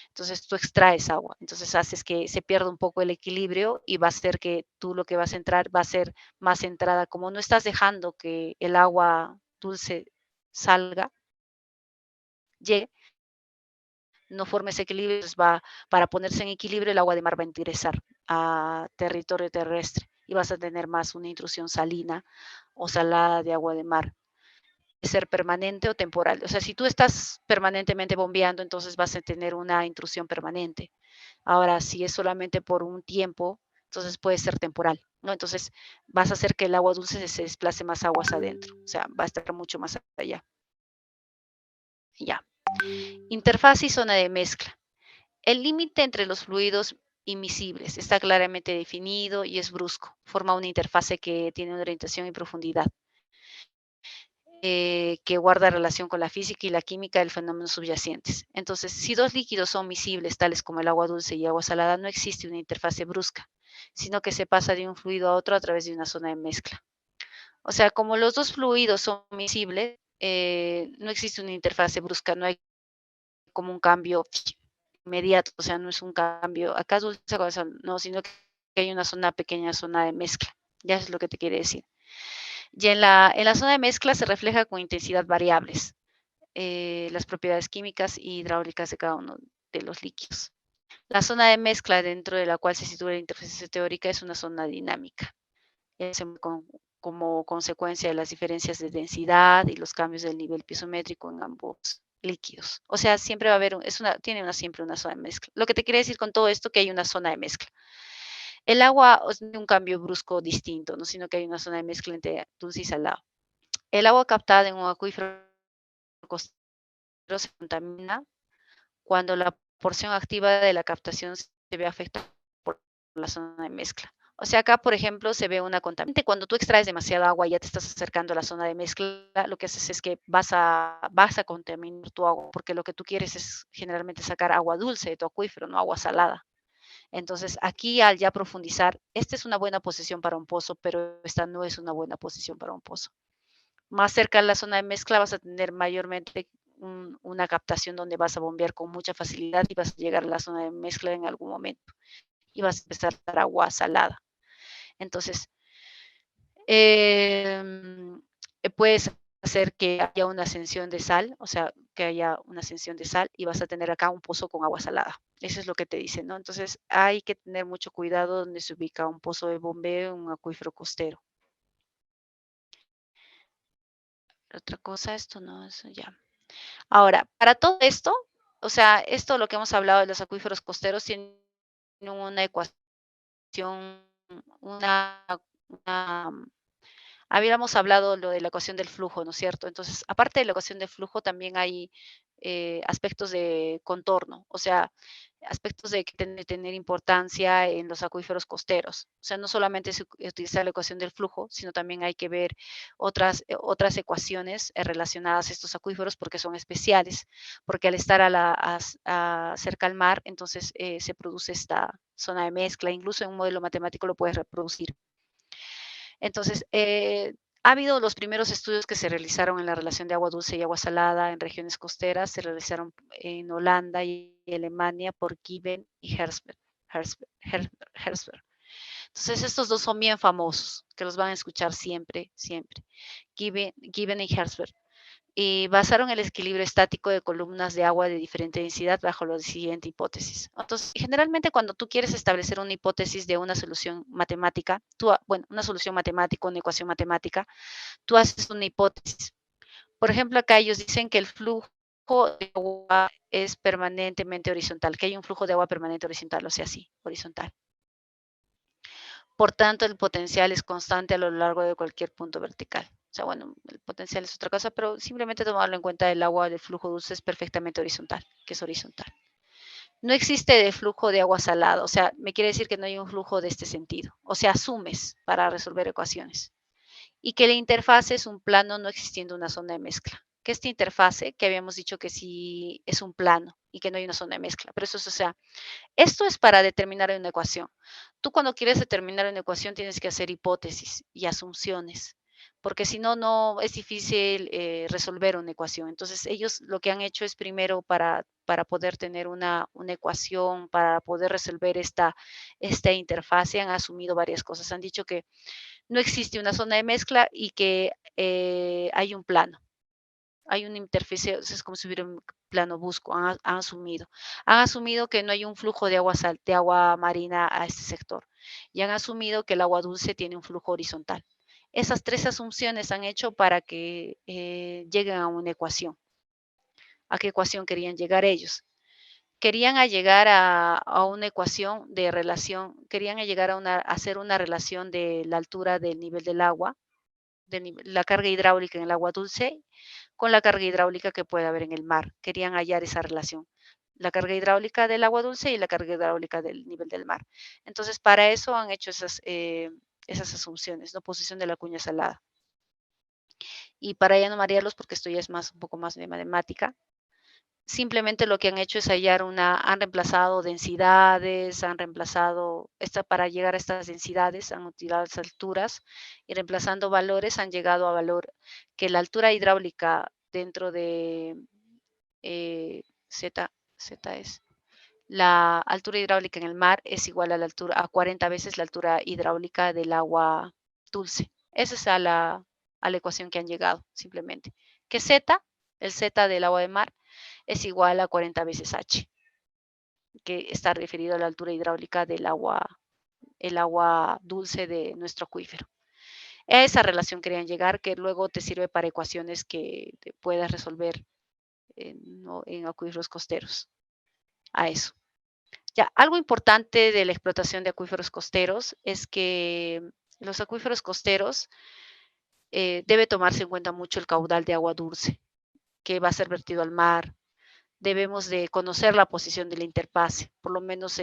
Entonces tú extraes agua, entonces haces que se pierda un poco el equilibrio y va a ser que tú lo que vas a entrar va a ser más entrada, como no estás dejando que el agua dulce salga, llegue, no forme ese equilibrio, para ponerse en equilibrio el agua de mar va a ingresar a territorio terrestre y vas a tener más una intrusión salina o salada de agua de mar. Puede ser permanente o temporal. O sea, si tú estás permanentemente bombeando, entonces vas a tener una intrusión permanente. Ahora, si es solamente por un tiempo, entonces puede ser temporal, ¿no? Entonces vas a hacer que el agua dulce se desplace más aguas adentro, o sea, va a estar mucho más allá. Ya. Interfaz y zona de mezcla. El límite entre los fluidos imisibles está claramente definido y es brusco. Forma una interfase que tiene una orientación y profundidad. que guarda relación con la física y la química del fenómeno subyacentes. Entonces, si dos líquidos son miscibles, tales como el agua dulce y agua salada, no existe una interfase brusca, sino que se pasa de un fluido a otro a través de una zona de mezcla. O sea, como los dos fluidos son miscibles, no existe una interfase brusca, no hay como un cambio inmediato, o sea, no es un cambio, acá es dulce, no, sino que hay una pequeña zona de mezcla, ya es lo que te quiere decir. Y en la zona de mezcla se refleja con intensidad variables las propiedades químicas y hidráulicas de cada uno de los líquidos. La zona de mezcla dentro de la cual se sitúa la interfase teórica es una zona dinámica. Como consecuencia de las diferencias de densidad y los cambios del nivel piezométrico en ambos líquidos. O sea, siempre va a haber, siempre una zona de mezcla. Lo que te quiere decir con todo esto que hay una zona de mezcla. El agua es un cambio brusco distinto, ¿no? Sino que hay una zona de mezcla entre dulce y salado. El agua captada en un acuífero costero se contamina cuando la porción activa de la captación se ve afectada por la zona de mezcla. O sea, acá, por ejemplo, se ve una contaminación. Cuando tú extraes demasiada agua y ya te estás acercando a la zona de mezcla, lo que haces es que vas a contaminar tu agua, porque lo que tú quieres es generalmente sacar agua dulce de tu acuífero, no agua salada. Entonces, aquí al ya profundizar, esta es una buena posición para un pozo, pero esta no es una buena posición para un pozo. Más cerca de la zona de mezcla vas a tener mayormente una captación donde vas a bombear con mucha facilidad y vas a llegar a la zona de mezcla en algún momento y vas a empezar a dar agua salada. Entonces, puedes hacer que haya una ascensión de sal, o sea, que haya una ascensión de sal y vas a tener acá un pozo con agua salada. Eso es lo que te dicen, ¿no? Entonces, hay que tener mucho cuidado donde se ubica un pozo de bombeo, un acuífero costero. Otra cosa, esto no, eso ya. Ahora, para todo esto, o sea, esto lo que hemos hablado de los acuíferos costeros tiene una ecuación, una habíamos hablado lo de la ecuación del flujo, ¿no es cierto? Entonces, aparte de la ecuación del flujo, también hay aspectos de contorno, o sea, aspectos de que tener importancia en los acuíferos costeros. O sea, no solamente es utilizar la ecuación del flujo, sino también hay que ver otras ecuaciones relacionadas a estos acuíferos porque son especiales, porque al estar cerca al mar, entonces se produce esta zona de mezcla, incluso en un modelo matemático lo puedes reproducir. Entonces, ha habido los primeros estudios que se realizaron en la relación de agua dulce y agua salada en regiones costeras, se realizaron en Holanda y Alemania por Given y Herzberg. Entonces, estos dos son bien famosos, que los van a escuchar siempre, siempre. Given y Herzberg. Y basaron el equilibrio estático de columnas de agua de diferente densidad bajo la siguiente hipótesis. Entonces, generalmente cuando tú quieres establecer una hipótesis de una solución matemática, una solución matemática, una ecuación matemática, tú haces una hipótesis. Por ejemplo, acá ellos dicen que el flujo de agua es permanentemente horizontal, que hay un flujo de agua permanente horizontal, o sea, sí, horizontal. Por tanto, el potencial es constante a lo largo de cualquier punto vertical. O sea, bueno, el potencial es otra cosa, pero simplemente tomarlo en cuenta, el agua del flujo dulce es perfectamente horizontal, que es horizontal. No existe de flujo de agua salada, o sea, me quiere decir que no hay un flujo de este sentido. O sea, asumes para resolver ecuaciones. Y que la interfase es un plano no existiendo una zona de mezcla. Que esta interfase, que habíamos dicho que sí es un plano y que no hay una zona de mezcla, pero eso es, o sea, esto es para determinar una ecuación. Tú cuando quieres determinar una ecuación tienes que hacer hipótesis y asunciones, porque si no, no es difícil resolver una ecuación. Entonces, ellos lo que han hecho es primero para poder tener una ecuación, para poder resolver esta interfase, han asumido varias cosas. Han dicho que no existe una zona de mezcla y que hay un plano. Hay una interfase, es como si hubiera un plano busco, han asumido. Han asumido que no hay un flujo de agua marina a este sector. Y han asumido que el agua dulce tiene un flujo horizontal. Esas tres asunciones han hecho para que lleguen a una ecuación. ¿A qué ecuación querían llegar ellos? Querían llegar a una ecuación de relación, querían llegar a hacer una relación de la altura del nivel del agua, de la carga hidráulica en el agua dulce con la carga hidráulica que puede haber en el mar. Querían hallar esa relación, la carga hidráulica del agua dulce y la carga hidráulica del nivel del mar. Entonces, para eso han hecho esas asunciones, ¿no? Posición de la cuña salada. Y para ya no marearlos, porque esto ya es un poco más de matemática, simplemente lo que han hecho es han reemplazado densidades, para llegar a estas densidades, han utilizado las alturas y reemplazando valores han llegado a valor que la altura hidráulica dentro de Z es la altura hidráulica en el mar es igual a 40 veces la altura hidráulica del agua dulce. Esa es a la ecuación que han llegado, simplemente. Que Z, el Z del agua de mar, es igual a 40 veces H, que está referido a la altura hidráulica del el agua dulce de nuestro acuífero. A esa relación querían llegar, que luego te sirve para ecuaciones que puedas resolver en acuíferos costeros. A eso. Ya, algo importante de la explotación de acuíferos costeros es que los acuíferos costeros debe tomarse en cuenta mucho el caudal de agua dulce que va a ser vertido al mar. Debemos de conocer la posición de la interfase, por lo menos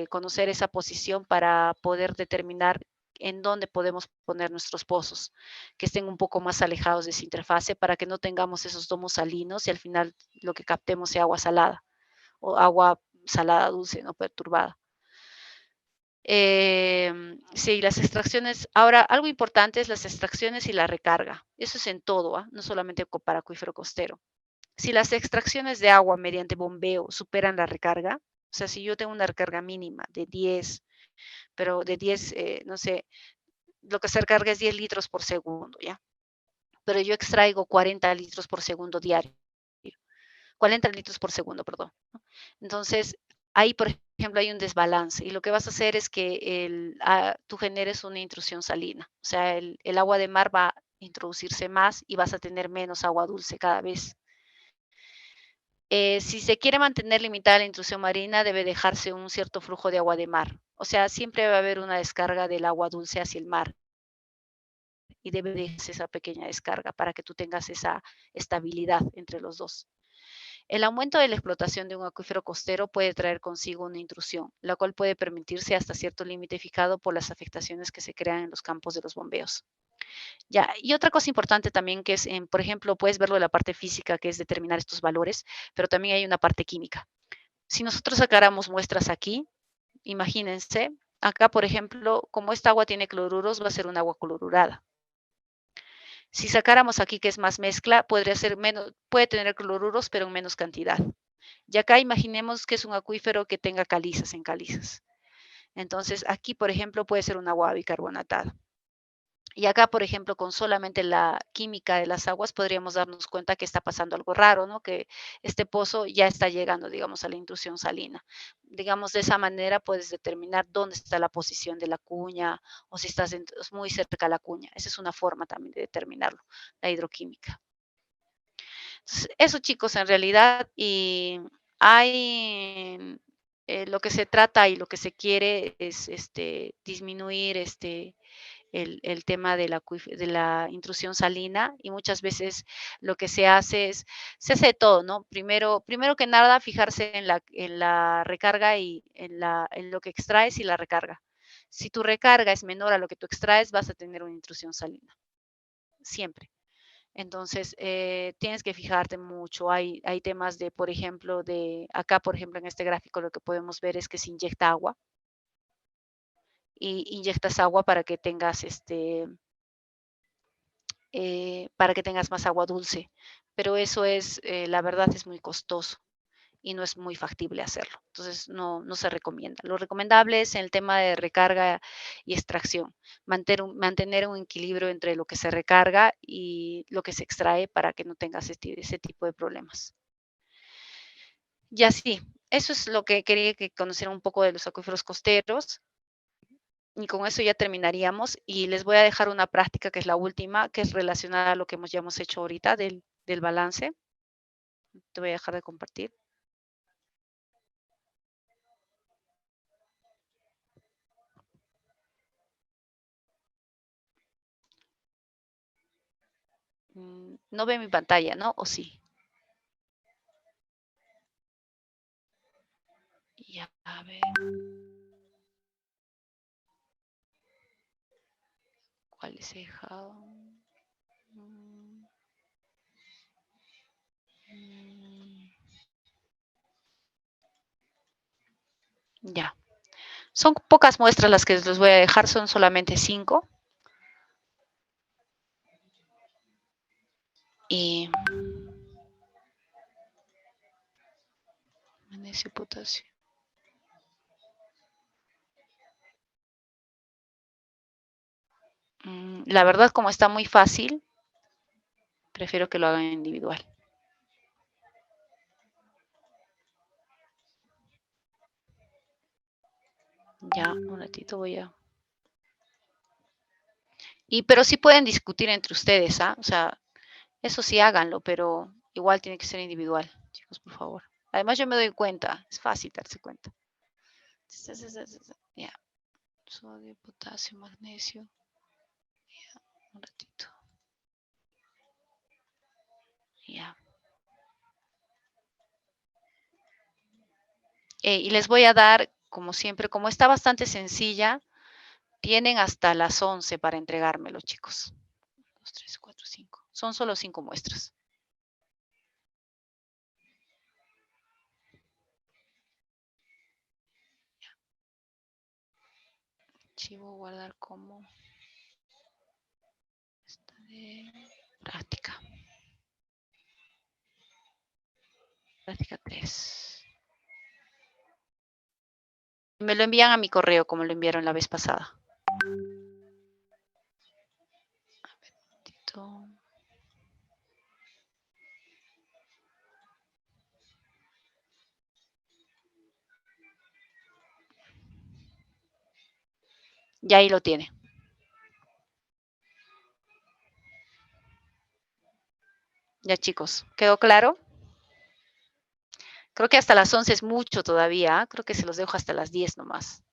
conocer esa posición para poder determinar en dónde podemos poner nuestros pozos, que estén un poco más alejados de esa interfase para que no tengamos esos domos salinos y al final lo que captemos sea agua salada o agua salada dulce, no perturbada. Sí, las extracciones. Ahora, algo importante es las extracciones y la recarga. Eso es en todo, no solamente para acuífero costero. Si las extracciones de agua mediante bombeo superan la recarga, o sea, si yo tengo una recarga mínima de 10, pero de 10, no sé, lo que se recarga es 10 litros por segundo, ¿ya? Pero yo extraigo 40 litros por segundo diario. 40 litros por segundo, perdón. Entonces, ahí, por ejemplo, hay un desbalance y lo que vas a hacer es que tú generes una intrusión salina. O sea, el agua de mar va a introducirse más y vas a tener menos agua dulce cada vez. Si se quiere mantener limitada la intrusión marina, debe dejarse un cierto flujo de agua de mar. O sea, siempre va a haber una descarga del agua dulce hacia el mar y debe dejarse esa pequeña descarga para que tú tengas esa estabilidad entre los dos. El aumento de la explotación de un acuífero costero puede traer consigo una intrusión, la cual puede permitirse hasta cierto límite fijado por las afectaciones que se crean en los campos de los bombeos. Ya, y otra cosa importante también que es, por ejemplo, puedes verlo de la parte física, que es determinar estos valores, pero también hay una parte química. Si nosotros sacáramos muestras aquí, imagínense, acá, por ejemplo, como esta agua tiene cloruros, va a ser un agua clorurada. Si sacáramos aquí que es más mezcla, puede tener cloruros, pero en menos cantidad. Y acá imaginemos que es un acuífero que tenga calizas en calizas. Entonces, aquí, por ejemplo, puede ser un agua bicarbonatada. Y acá, por ejemplo, con solamente la química de las aguas, podríamos darnos cuenta que está pasando algo raro, ¿no? Que este pozo ya está llegando, digamos, a la intrusión salina. Digamos, de esa manera puedes determinar dónde está la posición de la cuña o si estás muy cerca de la cuña. Esa es una forma también de determinarlo, la hidroquímica. Entonces, eso, chicos, en realidad, y hay lo que se trata y lo que se quiere es disminuir el tema de la intrusión salina y muchas veces lo que se hace se hace de todo, ¿no? Primero que nada, fijarse en la recarga y en lo que extraes y la recarga. Si tu recarga es menor a lo que tú extraes, vas a tener una intrusión salina, siempre. Entonces, tienes que fijarte mucho. Hay temas de, por ejemplo, acá, por ejemplo, en este gráfico lo que podemos ver es que se inyecta agua y inyectas agua para que tengas más agua dulce, pero eso la verdad es muy costoso y no es muy factible hacerlo. Entonces, no se recomienda. Lo recomendable es en el tema de recarga y extracción, mantener un equilibrio entre lo que se recarga y lo que se extrae para que no tengas ese tipo de problemas. Y así, eso es lo que quería que conocieran un poco de los acuíferos costeros. Y con eso ya terminaríamos y les voy a dejar una práctica que es la última, que es relacionada a lo que ya hemos hecho ahorita del balance. Te voy a dejar de compartir. No ve mi pantalla, ¿no? ¿O sí? Ya, a ver. ¿Cuál les he dejado? Ya. Son pocas muestras las que les voy a dejar, son solamente 5. Y magnesio, potasio. La verdad, como está muy fácil, prefiero que lo hagan individual. Ya, un ratito voy a... pero sí pueden discutir entre ustedes, ¿ah? O sea, eso sí háganlo, pero igual tiene que ser individual, chicos, por favor. Además, yo me doy cuenta, es fácil darse cuenta. Ya, sodio, potasio, magnesio. Ya, un ratito. Ya. Y les voy a dar, como siempre, como está bastante sencilla, tienen hasta las 11 para entregármelo, chicos. 2, 3, 4, 5. Son solo 5 muestras. Archivo, guardar como. Esta de práctica. Práctica 3. Me lo envían a mi correo como lo enviaron la vez pasada. A ver, un momentito. Ya ahí lo tiene. Ya, chicos, ¿quedó claro? Creo que hasta las 11 es mucho todavía. Creo que se los dejo hasta las 10 nomás.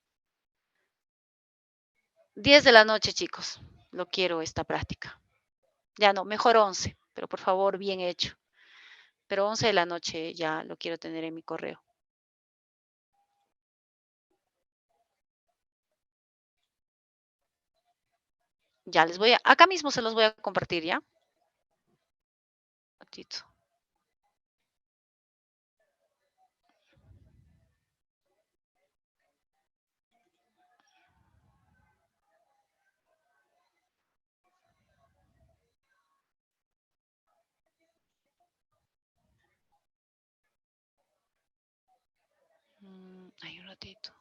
10 de la noche, chicos. Lo quiero esta práctica. Ya no, mejor 11, pero por favor, bien hecho. Pero 11 de la noche ya lo quiero tener en mi correo. Ya les voy a, acá mismo se los voy a compartir, ¿ya? Un ratito. Hay un ratito.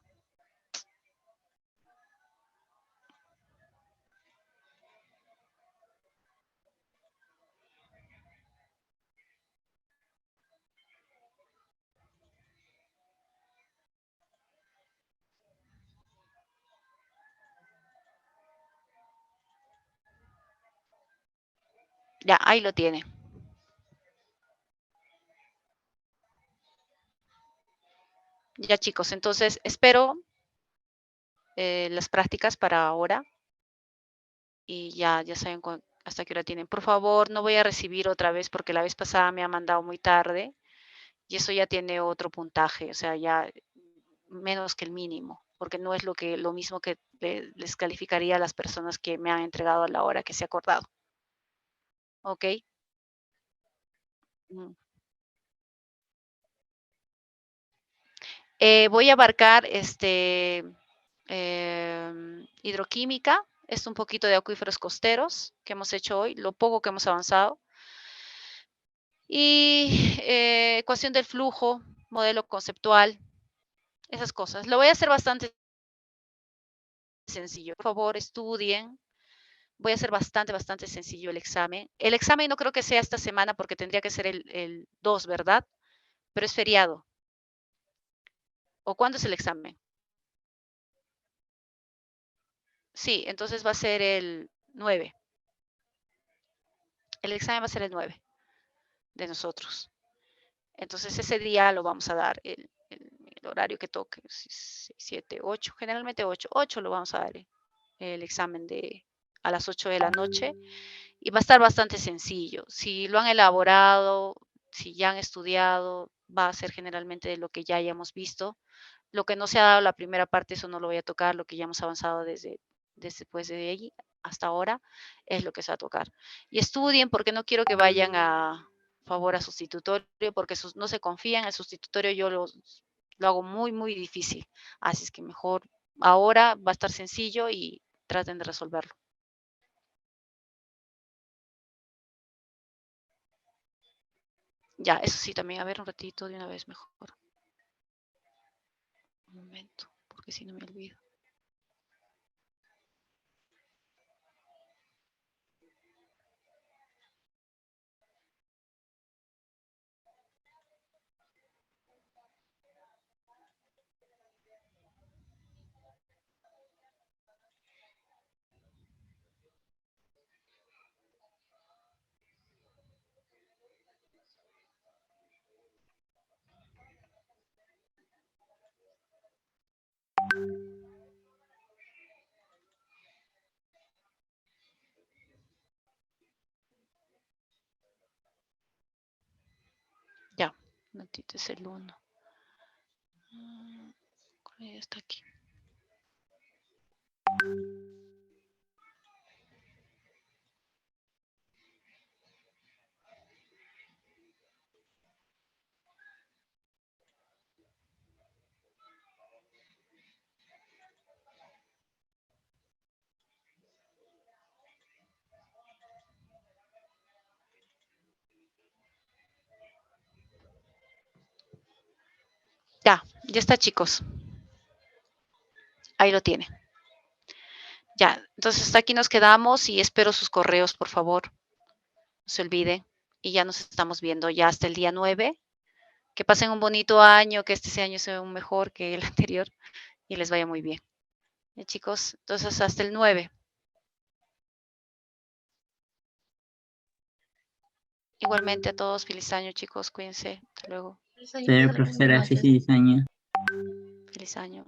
Ya, ahí lo tiene. Ya, chicos, entonces espero las prácticas para ahora. Y ya saben hasta qué hora tienen. Por favor, no voy a recibir otra vez porque la vez pasada me ha mandado muy tarde y eso ya tiene otro puntaje, o sea, ya menos que el mínimo, porque no es lo mismo que les calificaría a las personas que me han entregado a la hora que se ha acordado. ¿Ok? Mm. Voy a abarcar hidroquímica, un poquito de acuíferos costeros que hemos hecho hoy, lo poco que hemos avanzado. Y ecuación del flujo, modelo conceptual, esas cosas. Lo voy a hacer bastante sencillo. Por favor, estudien. Voy a hacer bastante sencillo el examen. El examen no creo que sea esta semana porque tendría que ser el 2, ¿verdad? Pero es feriado. ¿O cuándo es el examen? Sí, entonces va a ser el 9. El examen va a ser el 9 de nosotros. Entonces ese día lo vamos a dar el horario que toque, 7, 8, generalmente 8. 8 lo vamos a dar el examen a las 8 de la noche y va a estar bastante sencillo. Si lo han elaborado, si ya han estudiado, va a ser generalmente de lo que ya hayamos visto. Lo que no se ha dado la primera parte, eso no lo voy a tocar, lo que ya hemos avanzado desde pues, de ahí hasta ahora es lo que se va a tocar. Y estudien porque no quiero que vayan a favor a sustitutorio, porque no se confían, el sustitutorio yo Lo hago muy, muy difícil. Así es que mejor ahora va a estar sencillo y traten de resolverlo. Ya, eso sí, también, a ver un ratito de una vez mejor. Un momento, porque si no me olvido. Ya, un ratito es el 1. Ya está aquí. Ya está, chicos. Ahí lo tiene. Ya, entonces hasta aquí nos quedamos y espero sus correos, por favor. No se olviden. Y ya nos estamos viendo ya hasta el día 9. Que pasen un bonito año, que este año sea un mejor que el anterior y les vaya muy bien. Ya, chicos, entonces hasta el 9. Igualmente a todos, feliz año, chicos, cuídense. Hasta luego. Señora profesora, feliz año. Feliz año.